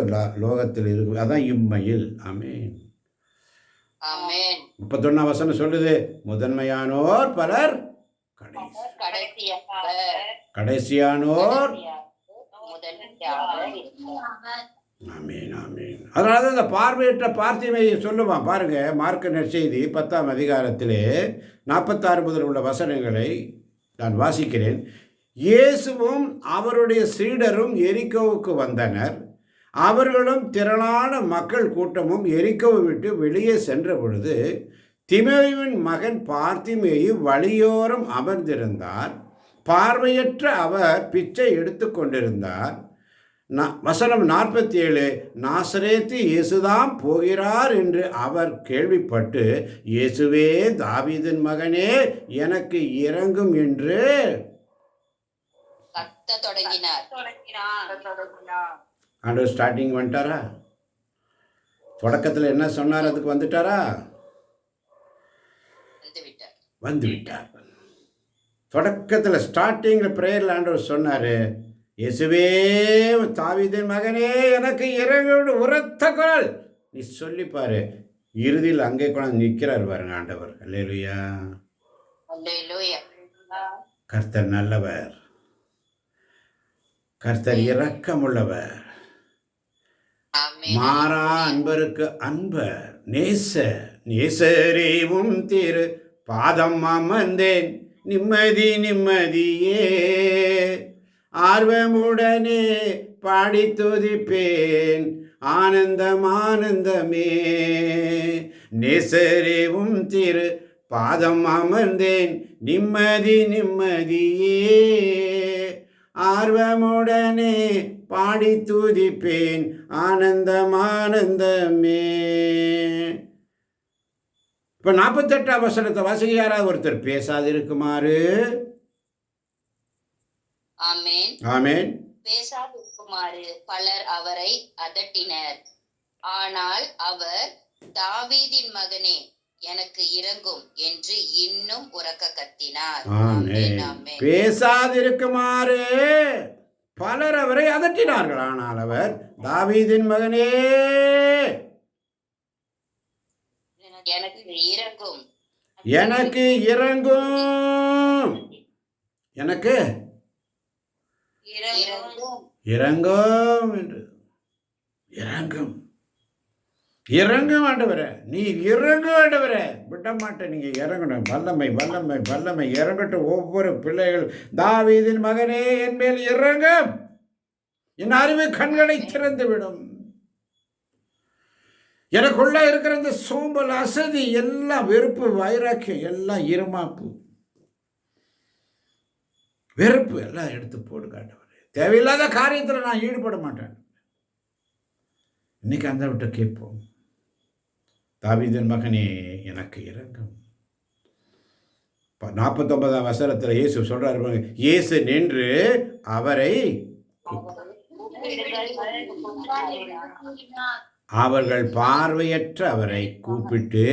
லோகத்தில் இருக்கும். அதான் இம்மையில். ஆமென். ஆமென். 31 வசனம் சொல்லுது, முதன்மையானோர் பலர், கடைசியானோர் முதன்மையாக இருக்கிறார். ஆமீன் ஆமீன். அதனால தான் இந்த பார்வையற்ற பார்த்திமையை சொல்லுவான் பாருங்க. மார்க்க நற்செய்தி 10ஆம் அதிகாரத்திலே 46 முதல் உள்ள வசனங்களை நான் வாசிக்கிறேன். இயேசுவும் அவருடைய சீடரும் எரிகோவுக்கு வந்தனர். அவர்களும் திரளான மக்கள் கூட்டமும் எரிகோவை விட்டு வெளியே சென்ற பொழுது திமேயுவின் மகன் பார்த்திமேயு வழியோரம் அமர்ந்திருந்தார். பார்வையற்ற அவர் பிச்சை எடுத்து கொண்டிருந்தார். வசனம் 47, நாசரேத்து இயேசுதான் போகிறார் என்று அவர் கேள்விப்பட்டு, இயேசுவே தாவீதின் மகனே எனக்கு இரங்கும் என்று கத்தத் தொடங்கினார். ஆண்டவர் ஸ்டார்டிங் வந்துட்டாரா? தொடக்கத்தில் என்ன சொன்னார் அதுக்கு வந்துட்டாரா? வந்துவிட்டார். தொடக்கத்தில் ஸ்டார்டிங்கில் ப்ரேயரில் ஆண்டவர் சொன்னார், இயேசுவே தாவீதின் மகனே எனக்கு இறங்கு உரத்த குரல். நீ சொல்லிப்பாரு. இறுதியில் அங்கே கூட நிற்கிறார் பாருங்க ஆண்டவர். அல்லேலூயா. கர்த்தர் நல்லவர், கர்த்தர் இரக்கமுள்ளவர், மாறா அன்பருக்கு அன்பர், நேசரேவும் திரு பாதம் அமர்ந்தேன் நிம்மதி நிம்மதியே, ஆர்வமுடனே பாடி துதிப்பேன் ஆனந்தம் ஆனந்தமே, நேசரேவும் திரு பாதம் அமர்ந்தேன் நிம்மதி நிம்மதியே, ஆர்வமுடனே பாடி துதிப்பேன் ஆனந்தம் ஆனந்தமே. இப்போ 48ஆம் வசனத்தை வாசிக்க யாராவது ஒருத்தர் பேசாதிருக்குமாறு. ஆமென். ஆமென். பேசாதிருக்குமாறு பலர் அவரை அதட்டினர். ஆனால் அவர் தாவீதின் மகனே எனக்கு இரங்கும் என்று இன்னும் உரக்க கத்தினார். ஆமென். பேசாதிருக்குமாறு பலர் அவரை அதட்டினார்கள். ஆனால் அவர் தாவீதின் மகனே எனக்கு இரங்கும், எனக்கு இரங்கும், எனக்கு இரங்கும் என்று. இரங்கும் இறங்கும் ஆண்டவரே, நீ இறங்கும் ஆண்டவரே, விட மாட்டேன். நீங்க இறங்கணும். வல்லமை வல்லமை வல்லமை இறங்கட்டும் ஒவ்வொரு பிள்ளைகள். தாவீதின் மகனே என் மேல் இறங்கும், என் அறிவு கண்களை திறந்து விடும். எனக்குள்ள இருக்கிற இந்த சோம்பல், அசதி, எல்லாம் வெறுப்பு, வைராக்கியம், எல்லாம் இருமாப்பு, வெறுப்பு எல்லாம் எடுத்து போடு ஆண்டவரே. தேவையில்லாத காரியத்தில் நான் ஈடுபட மாட்டேன். இன்னைக்கு அந்த விட்ட கேட்போம். தாவீதின் மகனே எனக்கு இரங்கும். 49ஆம் வசனத்தில் இயேசு சொல்றாரு, இயேசு நின்று அவரை அவர்கள் பார்வையற்ற அவரை கூப்பிட்டு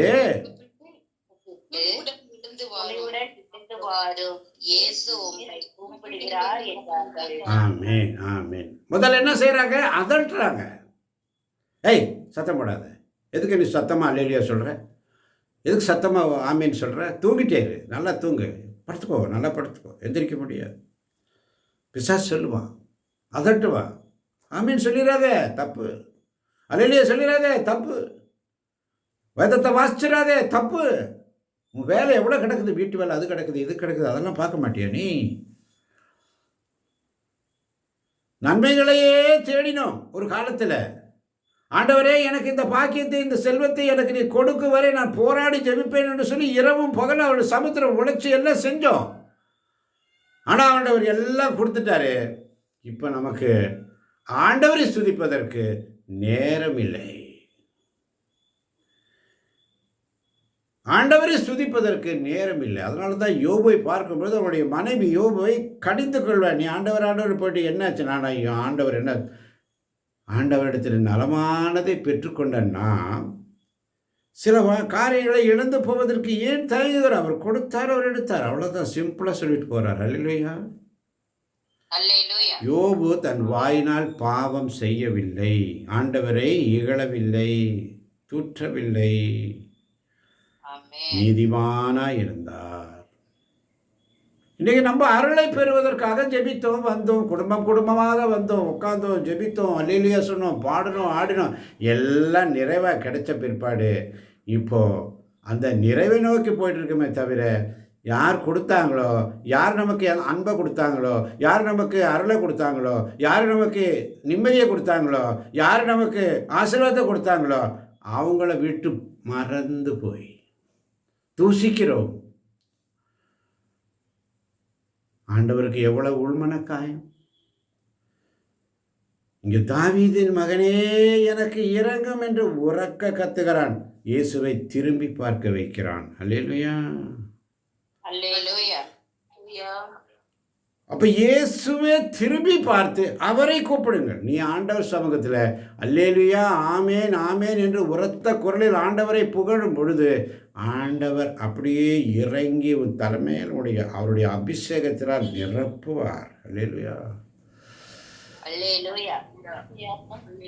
ஆமென் ஆமென். முதல்ல என்ன செய்யறாங்க? அதட்டுறாங்க. ஏய் சத்தம் போடாத. எதுக்கு நீ சத்தமா அல்லேலூயா சொல்ற? எதுக்கு சத்தமா ஆமீன் சொல்ற? தூங்கிட்டே இரு, நல்லா தூங்கு, படுத்துக்கோ, நல்லா படுத்துக்கோ, எந்திரிக்க முடியாது. பிசாசு சொல்லுவான், அதட்டுவான். ஆமீன் சொல்லிடாதே, தப்பு. அல்லேலூயா சொல்லிடாதே, தப்பு. வேதத்தை வாசிச்சிடாதே, தப்பு. உன் வேலை எவ்வளோ கிடக்குது, வீட்டு வேலை அது கிடக்குது இது கிடக்குது, அதெல்லாம் பார்க்க மாட்டியா நீ? நன்மைகளையே தேடினோம் ஒரு காலத்தில். ஆண்டவரே எனக்கு இந்த பாக்கியத்தை இந்த செல்வத்தை எனக்கு நீ கொடுக்கும் வரை நான் போராடி ஜெபிப்பேன் என்று சொல்லி இரவும் பகலும் அவருடைய சமுத்திரம் உழைச்சி எல்லாம் செஞ்சோம். ஆனால் ஆண்டவர் எல்லாம் கொடுத்துட்டாரு. இப்போ நமக்கு ஆண்டவரை துதிப்பதற்கு நேரம் இல்லை. ஆண்டவரை ஸ்துதிப்பதற்கு நேரம் இல்லை. அதனால தான் யோபை பார்க்கும்பொழுது அவனுடைய மனைவி யோபை கடிந்து கொள்வார். நீ ஆண்டவர் போயிட்டு என்னாச்சு? நான் ஐயோ ஆண்டவர் என்ன, ஆண்டவரிடத்தில் நலமானதை பெற்றுக்கொண்ட நாம் சில காரியங்களை இழந்து போவதற்கு ஏன் தயங்குகிறார்? அவர் கொடுத்தார், அவர் எடுத்தார், அவ்வளோதான். சிம்பிளாக சொல்லிட்டு போகிறார். அல்லேலூயா. யோபு தன் வாயினால் பாவம் செய்யவில்லை, ஆண்டவரை இகழவில்லை, தூற்றவில்லை, நீதிமானாய் இருந்தார். இன்னைக்கு நம்ம அருளை பெறுவதற்காக ஜெபித்தோம், வந்தோம், குடும்பமாக வந்தோம், உட்கார்ந்தோம், ஜெபித்தோம், அல்லேலூயா சொன்னோம், பாடினோம், ஆடினோம், எல்லாம் நிறைவாக கிடைச்ச பிற்பாடு இப்போ அந்த நிறைவை நோக்கி போயிட்டு இருக்குமே தவிர, யார் கொடுத்தாங்களோ, யார் நமக்கு அன்பை கொடுத்தாங்களோ, யார் நமக்கு அருளை கொடுத்தாங்களோ, யார் நமக்கு நிம்மதியை கொடுத்தாங்களோ, யார் நமக்கு ஆசீர்வாதத்தை கொடுத்தாங்களோ, அவங்கள விட்டு மறந்து போய் தூசிக்கிறோம். ஆண்டவருக்கு எவ்வளவு உள்மனக்காயம். இங்கு தாவீதின் மகனே எனக்கு இரங்கும் என்று உரக்க கத்துகிறான். இயேசுவை திரும்பி பார்க்க வைக்கிறான். அல்லேலூயா. அப்ப இயேசுவை திரும்பி பார்த்து அவரை கூப்பிடுங்கள். நீ ஆண்டவர் சமூகத்தில் அல்லேலூயா ஆமேன் ஆமேன் என்று உரத்த குரலில் ஆண்டவரை புகழும் பொழுது ஆண்டவர் அப்படியே இறங்கி உன் தலைமையில் அவருடைய அபிஷேகத்தினால் நிரப்புவார். அல்லேலூயா.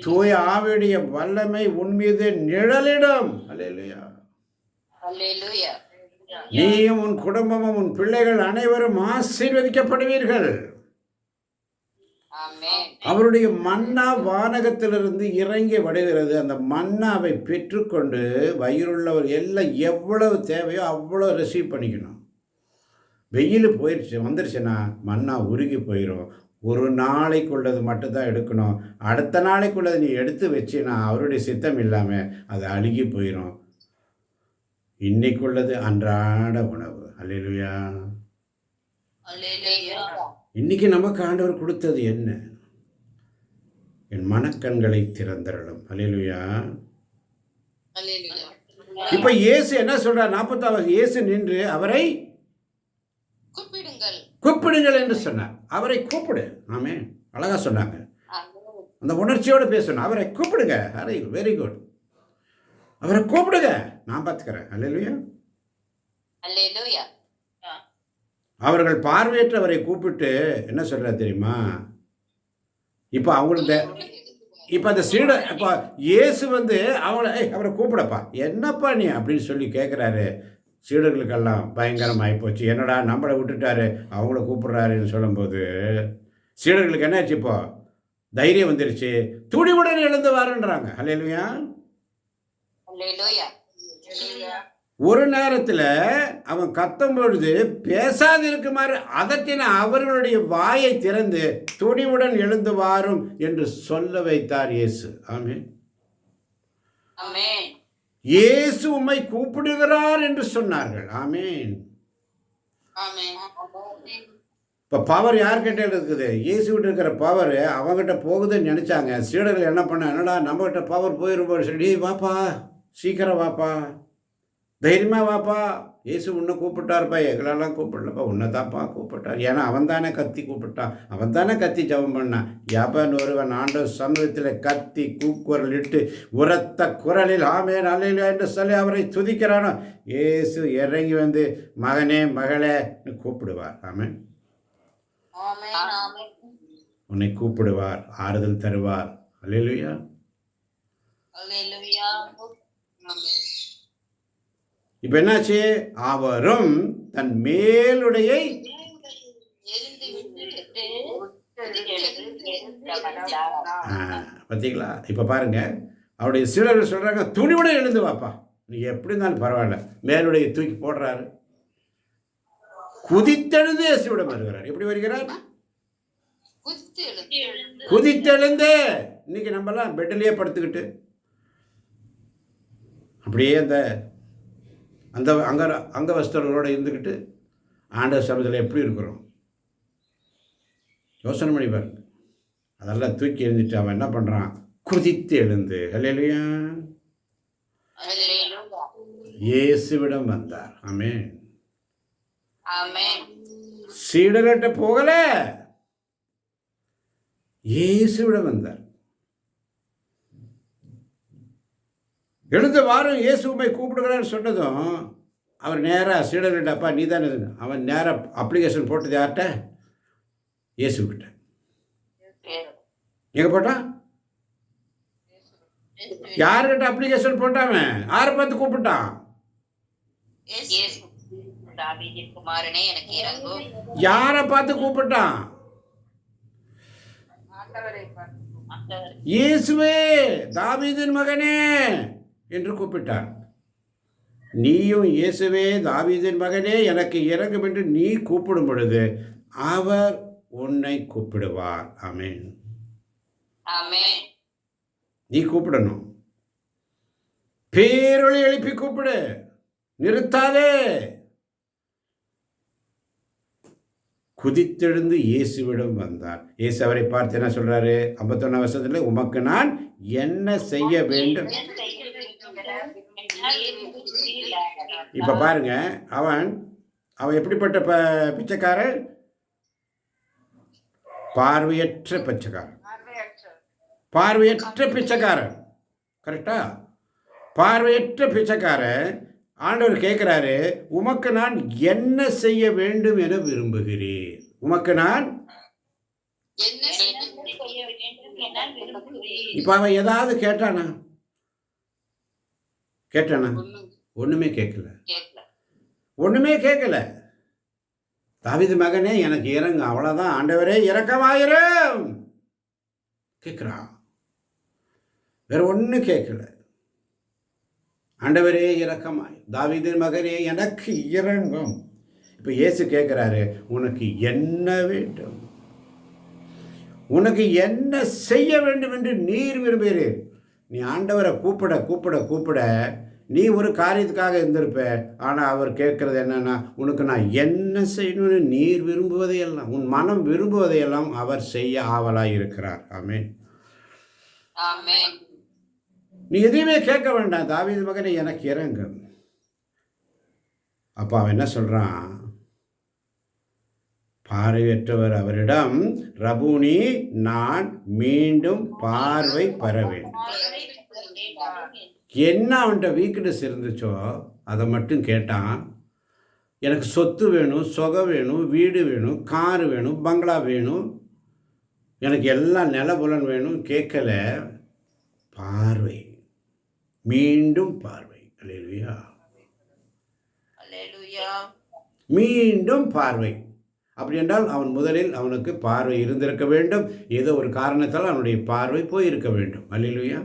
தூய ஆவியுடைய வல்லமை உன் மீது நிழலிடும். அல்லேலூயா. நீயும் உன் குடும்பமும் உன் பிள்ளைகள் அனைவரும் ஆசீர்வதிக்கப்படுவீர்கள். அவருடைய மன்னா வானகத்திலிருந்து இறங்கி வருகிறது. அந்த மன்னாவை பெற்றுக்கொண்டு வயிறுள்ளவர் எல்லாம் எவ்வளவு தேவையோ அவ்வளோ ரிசீவ் பண்ணிக்கணும். வெயில் வந்துருச்சுன்னா மன்னா உருகி போயிடும். ஒரு நாளைக்குள்ளது மட்டும்தான் எடுக்கணும். அடுத்த நாளைக்குள்ளது நீ எடுத்து வச்சினா அவருடைய சித்தம் இல்லாமல் அது அழுகி போயிடும். இன்னைக்குள்ளது அன்றாட உணவு. அல்லேலூயா. இன்னைக்கு நமக்கு ஆண்டவர் கொடுத்தது என்ன? என் மனக்கண்களை திறந்தரலும். அல்லேலூயா. இப்ப இயேசு என்ன சொல்றார்? 40வது இயேசு நின்று அவரை கூப்பிடுங்கள் என்று சொன்னார். அவரை கூப்பிடு. ஆமே, அழகா சொன்னாங்க. அந்த உணர்ச்சியோடு பேசணும். அவரை கூப்பிடுங்க. Very good. அவரை கூப்பிடுங்க, நான் பார்த்துக்கிறேன். அல்லேலூயா. அவர்கள் பார்வையற்றவரை கூப்பிட்டு என்ன சொல்ற தெரியுமா? இப்போ அவங்களுக்கு இப்போ அந்த சீடர் இப்போ இயேசு அவரை கூப்பிடப்பா, என்னப்பா நீ அப்படின்னு சொல்லி கேட்குறாரு. சீடர்களுக்கெல்லாம் பயங்கரமாகி போச்சு. என்னடா நம்மளை விட்டுட்டாரு, அவங்கள கூப்பிடுறாருன்னு சொல்லும்போது சீடர்களுக்கு என்னாச்சு? இப்போ தைரியம் வந்துருச்சு. துணிவுடன் எழுந்து வாருன்றாங்க. அல்லேலூயா. ஒரு நேரத்தில் அவன் கத்தும் பொழுது பேசாது இருக்குமாறு அதட்டின அவர்களுடைய வாயை திறந்து துணிவுடன் எழுந்து வாரும் என்று சொல்ல வைத்தார் இயேசு. ஆமென். இயேசு உம்மை கூப்பிடுகிறார் என்று சொன்னார்கள். ஆமென். இப்போ பவர் யார்கிட்ட இருக்குது? இயேசுகிட்ட இருக்கிற பவர் அவங்ககிட்ட போகுதுன்னு நினைச்சாங்க. சீடர்கள் என்ன பண்ண, என்னடா நம்மகிட்ட பவர் போயிருப்போம் சொல்லி, வாப்பா சீக்கிரம் வாப்பா, தைரியமாக வாப்பா, இயேசு உன்னை கூப்பிட்டார்ப்பா, எங்களெல்லாம் கூப்பிடலப்பா, உன்னை தான்ப்பா கூப்பிட்டார். ஏன்னா அவன் தானே கத்தி கூப்பிட்டான், அவன் தானே கத்தி ஜெபம் பண்ணான். எவன் ஒருவன் ஆண்டவர் சமூகத்தில் கத்தி கூக்குரல் இட்டு உரத்த குரலில் ஆமென் அல்லேலூயா என்று சொல்லி அவரை துதிக்கிறானோ, இயேசு இறங்கி வந்து மகனே மகளே கூப்பிடுவார். ஆமென். உன்னை கூப்பிடுவார், ஆறுதல் தருவார். அல்லேலூயா. இப்ப என்னாச்சு? அவரும் தன் மேலுடையை பார்த்தீங்களா? இப்ப பாருங்க, அவருடைய சீடர்கள் சொல்றாங்க, துணிவுட எழுந்து வாப்பா, நீ எப்படி இருந்தாலும் பரவாயில்ல. மேலுடைய தூக்கி போடுறாரு. குதித்தெழுந்து இயேசுவிடம் வருகிறார். எப்படி வருகிறார்? குதித்தெழுந்து. இன்னைக்கு நம்மலாம் பெட்டிலேயே படுத்துக்கிட்டு அப்படியே அந்த அங்க வஸ்திரங்களோட இருந்துக்கிட்டு ஆண்டவர் சமூகத்தில் எப்படி இருக்கிறோம் யோசனை பண்ணி பாருங்க. அதெல்லாம் தூக்கி எழுந்துட்டு அவன் என்ன பண்ணுறான்? குதித்து எழுந்து. அல்லேலூயா. இயேசுவிடம் வந்தார். ஆமென். ஆமென். சீடர்கிட்ட போகல, இயேசுவிடம் வந்தார். எழுந்த வாரம் இயேசு உம்மை கூப்பிடுகிறான்னு சொன்னதும் அவர் நேராக சீடர்கிட்ட, அப்பா நீ தானே, அவன் நேராக அப்ளிகேஷன் போட்டது யார்கிட்ட? இயேசுக்கிட்ட. எங்க போட்டான்? யார்கிட்ட அப்ளிகேஷன் போட்டாம? யாரை பார்த்து கூப்பிட்டான்? இயேசு, தாவீதின் குமாரனே எனக்கு இறங்கும். யாரை பார்த்து கூப்பிட்டான்? இயேசுவே தாவீதின் மகனே என்று கூப்பிட்டான். நீயும் இயேசுவே தாவீதின் மகனே எனக்கு இறங்கும் என்று நீ கூப்பிடும் பொழுது அவர் உன்னை கூப்பிடுவார். ஆமென். ஆமென். நீ கூப்பிடணும். பேரொளி எழுப்பி கூப்பிடு, நிறுத்தாதே. குதித்தெழுந்து இயேசுவிடம் வந்தார். இயேசு அவரை பார்த்து என்ன சொல்றாரு? 51 வருஷத்துல, உமக்கு நான் என்ன செய்ய வேண்டும்? இப்ப பாருங்க, அவன் எப்படிப்பட்ட பிச்சைக்காரன்? பார்வையற்ற பிச்சைக்காரன். பார்வையற்ற பிச்சைக்காரன், கரெக்டா? பார்வையற்ற பிச்சைக்காரன். ஆண்டவர் கேட்கிறாரு, உமக்கு நான் என்ன செய்ய வேண்டும் என விரும்புகிறேன்? உமக்கு நான் இப்ப அவன் ஏதாவது கேட்டானா? ஒண்ணுமே கேட்கல. ஒண்ணுமே கேட்கல. தாவீது மகனே எனக்கு இறங்கு, அவ்வளவுதான். ஆண்டவரே இரக்கமாயிரும் கேட்கிறான். வேற ஒன்றும் கேட்கல. ஆண்டவரே இரக்கமாய், தாவீதின் மகனே எனக்கு இறங்கும். இப்போ இயேசு கேட்குறாரு, உனக்கு என்ன வேண்டும்? உனக்கு என்ன செய்ய வேண்டும் என்று நீர் விரும்புகிறீர்? நீ ஆண்டவரை கூப்பிட கூப்பிட கூப்பிட நீ ஒரு காரியத்துக்காக இருந்திருப்ப. ஆனால் அவர் கேட்குறது என்னன்னா, உனக்கு நான் என்ன செய்யணும்னு நீர் விரும்புவதையெல்லாம், உன் மனம் விரும்புவதையெல்லாம் அவர் செய்ய ஆவலாய் இருக்கிறார். ஆமென். ஆமென். நீ எதையுமே கேட்க வேண்டாம், தாவீது மகனே எனக்கு இறங்கும். அப்போ அவன் என்ன சொல்றான்? பார்வையற்றவர் அவரிடம், ரபூனி நான் மீண்டும் பார்வை பெற வேண்டும். என்ன அவன்கிட்ட வீக்னஸ் இருந்துச்சோ அதை மட்டும் கேட்டான். எனக்கு சொத்து வேணும், சொகம் வேணும், வீடு வேணும், காரு வேணும், பங்களா வேணும், எனக்கு எல்லாம் நிலபுலன் வேணும் கேட்கல. பார்வை, மீண்டும் பார்வை. அல்லேலூயா, அல்லேலூயா. மீண்டும் பார்வை. அப்படி என்றால் அவன் முதலில் அவனுக்கு பார்வை இருந்திருக்க வேண்டும். ஏதோ ஒரு காரணத்தால் அவனுடைய பார்வை போயிருக்க வேண்டும். அல்லேலூயா.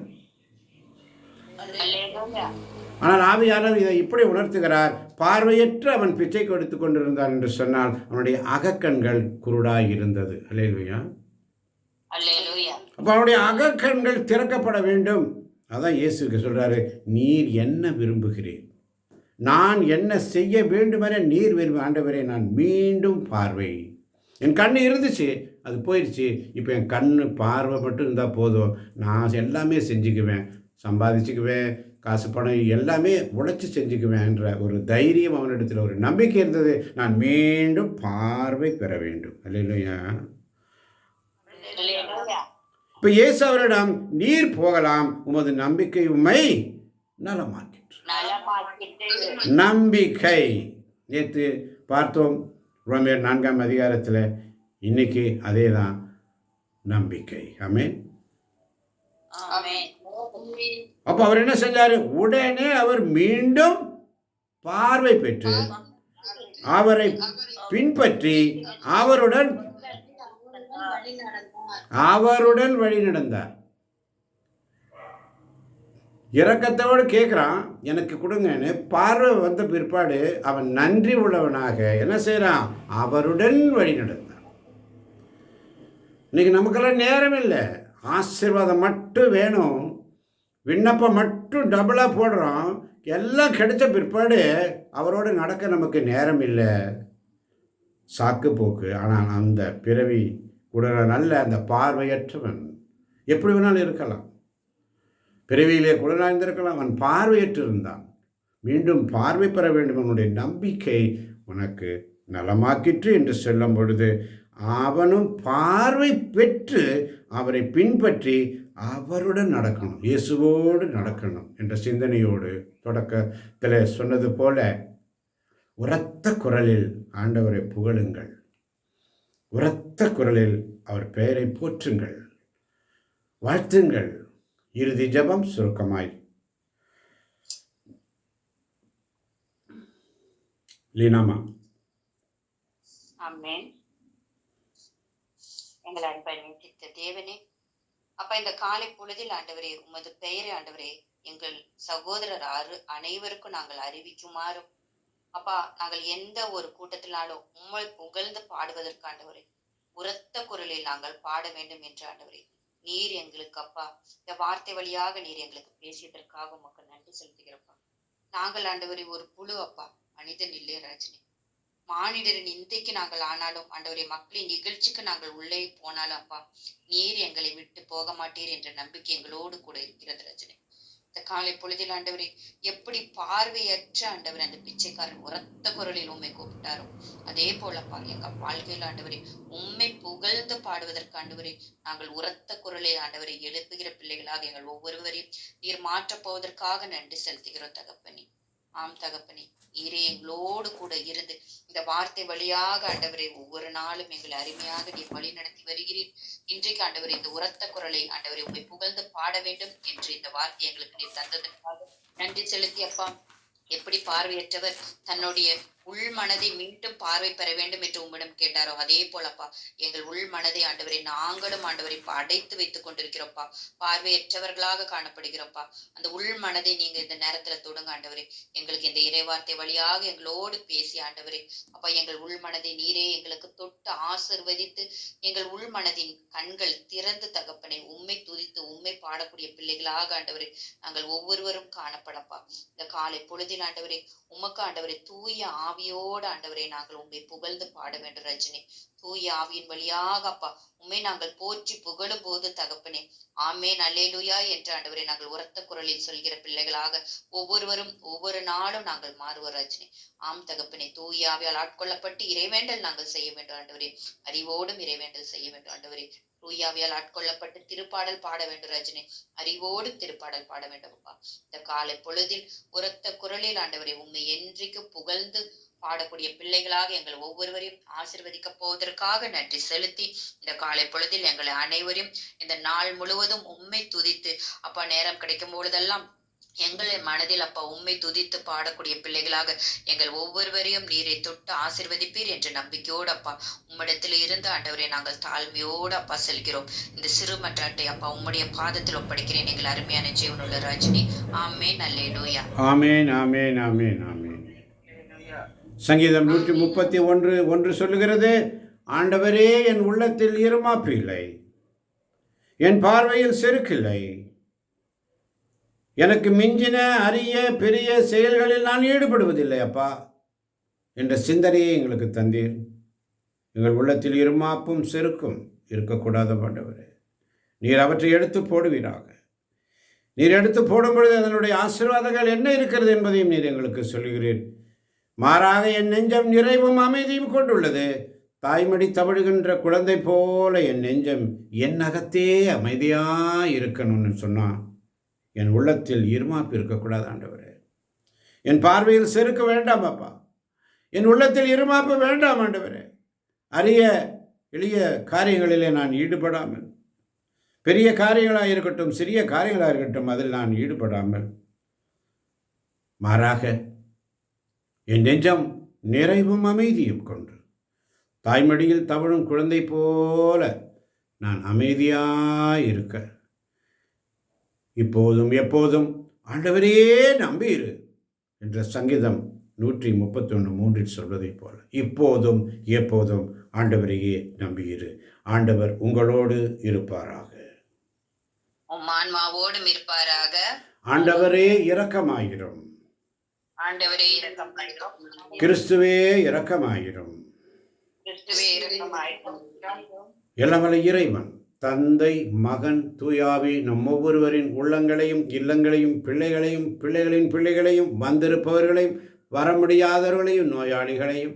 ஆனால் ஆவியானவர் இதை இப்படி உணர்த்துகிறார், பார்வையற்ற அவன் பிச்சை கொடுத்து கொண்டிருந்தான் என்று சொன்னால் அவனுடைய அகக்கண்கள் குருடாய் இருந்தது. அல்லேலூயா. அப்போ அவனுடைய அகக்கண்கள் திறக்கப்பட வேண்டும். அதான் இயேசுக்கு சொல்றாரு, நீர் என்ன விரும்புகிறீர்? நான் என்ன செய்ய வேண்டுமென நீர் விரும்ப. ஆண்டவரே நான் மீண்டும் பார்வை. என் கண்ணு இருந்துச்சு, அது போயிடுச்சு. இப்போ என் கண்ணு பார்வை மட்டும் இருந்தால் போதும், நான் எல்லாமே செஞ்சுக்குவேன், சம்பாதிச்சுக்குவேன், காசு பணம் எல்லாமே உழைச்சி செஞ்சுக்குவேன் என்ற ஒரு தைரியம் அவனிடத்தில், ஒரு நம்பிக்கை இருந்தது. நான் மீண்டும் பார்வை பெற வேண்டும். அல்லேலூயா. இப்போ இயேசு அவரிடம், நீர் போகலாம், உமது நம்பிக்கை உம்மை நலமாக்கிற்று. நம்பிக்கை நேற்று பார்த்தோம் ரோமேயர் 4ஆம் அதிகாரத்தில். இன்னைக்கு அதே தான் நம்பிக்கை. ஆமென். அப்போ அவர் என்ன செஞ்சாரு? உடனே அவர் மீண்டும் பார்வை பெற்று அவரை பின்பற்றி அவருடன் வழி நடந்தார். இரக்கத்தோடு கேட்குறான், எனக்கு கொடுங்கன்னு. பார்வை வந்த பிற்பாடு அவன் நன்றி உள்ளவனாக என்ன செய்கிறான்? அவருடன் வழி நடந்தான். இன்னைக்கு நமக்கெல்லாம் நேரம் இல்லை, ஆசீர்வாதம் மட்டும் வேணும், விண்ணப்பம் மட்டும் டபுளாக போடுறோம். எல்லாம் கிடைச்ச பிற்பாடு அவரோடு நடக்க நமக்கு நேரம் இல்லை, சாக்கு போக்கு. ஆனால் அந்த பிறவி கூட நல்ல அந்த பார்வையற்றவன் எப்படி வேணாலும் இருக்கலாம், பிறவியிலே குழந்தை இருந்திருக்கலாம். அவன் பார்வையற்று இருந்தான். மீண்டும் பார்வை பெற வேண்டும். உன்னுடைய நம்பிக்கை உனக்கு நலமாக்கிற்று என்று சொல்லும் பொழுது அவனும் பார்வை பெற்று அவரை பின்பற்றி அவருடன் நடக்கணும், இயேசுவோடு நடக்கணும் என்ற சிந்தனையோடு தொடக்கத்தில் சொன்னது போல உரத்த குரலில் ஆண்டவரை புகழுங்கள், உரத்த குரலில் அவர் பெயரை போற்றுங்கள், வாழ்த்துங்கள். இறுதி ஜெபம் சுருக்கமாய். லீனாமா. ஆமென். எங்கள் அன்பை நேசித்த தேவனே, அப்ப இந்த காலை பொழுதில் ஆண்டவரே உமது பெயரை ஆண்டவரே எங்கள் சகோதரர் அனைவருக்கும் நாங்கள் அறிவிக்குமாறும் அப்பா, நாங்கள் எந்த ஒரு கூட்டத்தினாலும் உம்மை புகழ்ந்து பாடுவதற்கு ஆண்டவரே உரத்த குரலில் நாங்கள் பாட வேண்டும் என்று ஆண்டவரே நீர் எங்களுக்கு அப்பா இந்த வார்த்தை வழியாக நீர் எங்களுக்கு பேசியதற்காக உமக்கு நன்றி செலுத்துகிறப்பா. நாங்கள் ஆண்டவரே ஒரு புழு அப்பா, மனிதன் இல்லை ராஜினி. மானிடரின் இந்தைக்கு நாங்கள் ஆனாலும் ஆண்டவரே மக்களின் நிகழ்ச்சிக்கு நாங்கள் உள்ளே போனாலும் அப்பா நீர் எங்களை விட்டு போக மாட்டீர் என்ற நம்பிக்கை எங்களோடு கூட இருக்கிறது ரஜினி. இந்த காலை பொழுதில் ஆண்டவரே எப்படி பார்வையற்ற ஆண்டவர் அந்த பிச்சைக்காரன் உரத்த குரலில் உண்மை கூப்பிட்டாரோ அதே போலப்பா எங்க வாழ்க்கையில் ஆண்டவரே உண்மை புகழ்ந்து பாடுவதற்கு ஆண்டவரே நாங்கள் உரத்த குரலை ஆண்டவரை எழுப்புகிற பிள்ளைகளாக எங்கள் ஒவ்வொருவரையும் நீர் மாற்றப் போவதற்காக நன்றி செலுத்துகிறோம் தகப்பனே. ஆம் தகப்பனே, நீரே எங்களோடு கூட இருந்து இந்த வார்த்தை வழியாக ஆண்டவரை ஒவ்வொரு நாளும் எங்களை அருமையாக நீர் வழி நடத்தி வருகிறீர். இன்றைக்கு ஆண்டவரை இந்த உரத்த குரலை ஆண்டவரை உண்மை புகழ்ந்து பாட வேண்டும் என்று இந்த வார்த்தை எங்களுக்கு நீர் தந்ததற்காக நன்றி செலுத்தி அப்பா. எப்படி பார்வையற்றவர் தன்னுடைய உள் மனதை மீண்டும் பார்வை பெற வேண்டும் என்று உம்மிடம் கேட்டாரோ அதே போலப்பா எங்கள் உள் மனதை ஆண்டவரை நாங்களும் ஆண்டவரை அடைத்து வைத்துக் கொண்டிருக்கிறோம்ப்பா. பார்வையற்றவர்களாக காணப்படுகிறோம்ப்பா. அந்த உள் மனதை நீங்க இந்த நேரத்துல தொடுங்க ஆண்டவரே. எங்களுக்கு இந்த இறைவார்த்தை வழியாக எங்களோடு பேசி ஆண்டவரே அப்பா எங்கள் உள் மனதை நீரே எங்களுக்கு தொட்டு ஆசிர்வதித்து எங்கள் உள் மனதின் கண்கள் திறந்து தகப்பனை உம்மை துதித்து உம்மை பாடக்கூடிய பிள்ளைகளாக ஆண்டவரே நாங்கள் ஒவ்வொருவரும் காணப்படப்பா. இந்த காலை பொழுதில் ஆண்டவரே உமக்கு ஆண்டவரே தூய ஆவியோடு ஆண்டவரே நாங்கள் உண்மை புகழ்ந்து பாட வேண்டும் ரஜினி. தூய ஆவியின் வழியாக அப்பா உண்மை நாங்கள் போற்றி புகழும் போது தகப்பனே ஆமேன் அல்லேலூயா என்று ஆண்டவரே நாங்கள் உரத்த குரலில் சொல்கிற பிள்ளைகளாக ஒவ்வொருவரும் ஒவ்வொரு நாளும் நாங்கள் மாறுவோம் ரஜினி. ஆம் தகப்பனே, தூய ஆவியால் ஆட்கொள்ளப்பட்டு இறைவேண்டல் நாங்கள் செய்ய வேண்டும் ஆண்டவரே. அறிவோடும் இறைவேண்டல் செய்ய வேண்டும் ஆண்டவரே. தூயாவியால் ஆட்கொள்ளப்பட்டு திருப்பாடல் பாட வேண்டும் ரஜினி. அறிவோடு திருப்பாடல் பாட வேண்டும் அப்பா. இந்த காலை பொழுதில் உரத்த குரலில் ஆண்டவரை உண்மை என்றைக்கு புகழ்ந்து பாடக்கூடிய பிள்ளைகளாக எங்கள் ஒவ்வொருவரையும் ஆசீர்வதிக்க போவதற்காக நன்றி செலுத்தி இந்த காலை பொழுதில் எங்களை அனைவரையும் இந்த நாள் முழுவதும் உண்மை துதித்து அப்பா நேரம் கிடைக்கும் பொழுதெல்லாம் எங்களை மனதில் அப்பா உண்மை துதித்து பாடக்கூடிய பிள்ளைகளாக எங்கள் ஒவ்வொருவரையும் நீரை தொட்டு ஆசீர்வதிப்பீர் என்ற நம்பிக்கையோடு அப்பா உம்மிடத்தில் இருந்து ஆண்டவரை நாங்கள் தாழ்மையோடு அப்பா செல்கிறோம். இந்த சிறு மற்றாட்டை அப்பா உம்முடைய பாதத்தில் ஒப்படைக்கிறேன் எங்கள் அருமையான ஜீவனுள்ள ராஜினி. ஆமேன் அல்லேலூயா. ஆமேன் ஆமேன் ஆமேன் ஆமேன். சங்கீதம் 131:1 சொல்லுகிறது, ஆண்டவரே என் உள்ளத்தில் இருமாப்பு இல்லை, என் பார்வையில் செருக்கில்லை, எனக்கு மிஞ்சின அரிய பெரிய செயல்களில் நான் ஈடுபடுவதில்லை அப்பா என்ற சிந்தனையை எங்களுக்கு தந்தீர். எங்கள் உள்ளத்தில் இருமாப்பும் செருக்கும் இருக்கக்கூடாத ஆண்டவரே, நீர் அவற்றை எடுத்து போடுவீராக. நீர் எடுத்து போடும் பொழுது அதனுடைய ஆசீர்வாதங்கள் என்ன இருக்கிறது என்பதையும் நீர் எங்களுக்கு சொல்லுகிறீர். மாறாக என் நெஞ்சம் நிறைவும் அமைதியும் கொண்டுள்ளது. தாய்மடி தவழுகின்ற குழந்தை போல என் நெஞ்சம் என் அகத்தே அமைதியாக இருக்கணும்னு சொன்னான். என் உள்ளத்தில் இருமாப்பு இருக்கக்கூடாது ஆண்டவரே. என் பார்வையில் செருக்க வேண்டாம் அப்பா. என் உள்ளத்தில் இருமாப்பு வேண்டாம் ஆண்டவரே. அரிய எளிய காரியங்களிலே நான் ஈடுபடாமல், பெரிய காரியங்களாக இருக்கட்டும் சிறிய காரியங்களாக இருக்கட்டும் அதில் நான் ஈடுபடாமல், மாறாக என் நெஞ்சம் நிறைவும் அமைதியும் கொண்டு தாய்மடியில் தவழும் குழந்தை போல நான் அமைதியாக இருக்க இப்போதும் எப்போதும் ஆண்டவரையே நம்பியிரு என்ற சங்கீதம் 131:3 சொல்வதை போல இப்போதும் எப்போதும் ஆண்டவரையே நம்பியிரு. ஆண்டவர் உங்களோடு இருப்பாராக, ஆன்மாவோடும் இருப்பாராக. ஆண்டவரே இரக்கமாயிரும், ஆண்டவரே இரக்கமாயிரும், கிறிஸ்துவே இரக்கமாயிரும். கிறிஸ்துவே இரக்கமாயிரும். எல்லவல்ல இறைவன் தந்தை, மகன், தூயாவி நம் ஒவ்வொருவரின் உள்ளங்களையும், இல்லங்களையும், பிள்ளைகளையும், பிள்ளைகளின் பிள்ளைகளையும், வந்திருப்பவர்களையும், வர முடியாதவர்களையும், நோயாளிகளையும்,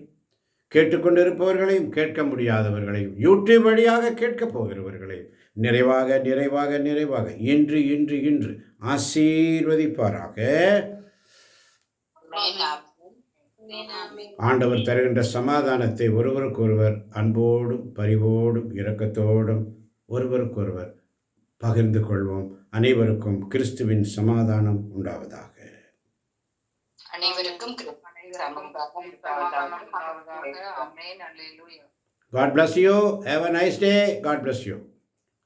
கேட்டுக்கொண்டிருப்பவர்களையும், கேட்க முடியாதவர்களையும், யூடியூப் வழியாக கேட்கப் போகிறவர்களையும் நிறைவாக நிறைவாக நிறைவாக இன்று இன்று இன்று ஆசீர்வதிப்பாராக. ஆண்டவர் தருகின்ற சமாதானத்தை ஒருவருக்கொருவர் அன்போடும் பரிவோடும் இரக்கத்தோடும் ஒருவருக்கொருவர் பகிர்ந்து கொள்வோம். அனைவருக்கும் கிறிஸ்துவின் சமாதானம் உண்டாவதாக. அனைவருக்கும் God bless you. Have a nice day. God bless you.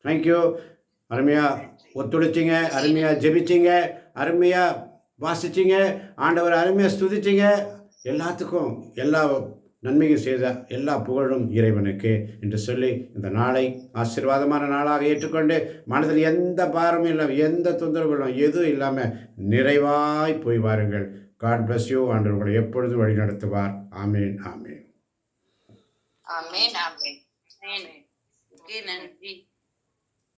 Thank you. அருமையா ஒத்துழைச்சிங்க, அருமையா ஜெபிச்சிங்க, அருமையா வாசிச்சிங்க, ஆண்டவர் அருமையா ஸ்துதிச்சிங்க. எல்லாத்துக்கும் எல்லா நன்மையும் செய்த எல்லா புகழும் இறைவனுக்கு என்று சொல்லி இந்த நாளை ஆசீர்வாதமான நாளாக ஏற்றுக்கொண்டு மனதில் எந்த பாரமும் இல்லை, எந்த தொந்தரவுகளும் எதுவும் இல்லாமல் நிறைவாய் போய் வாருங்கள். God bless you. ஆண்டவர் உங்களை எப்பொழுதும் வழி நடத்துவார். ஆமேன் ஆமேன் ஆமென் ஆமென். நன்றி.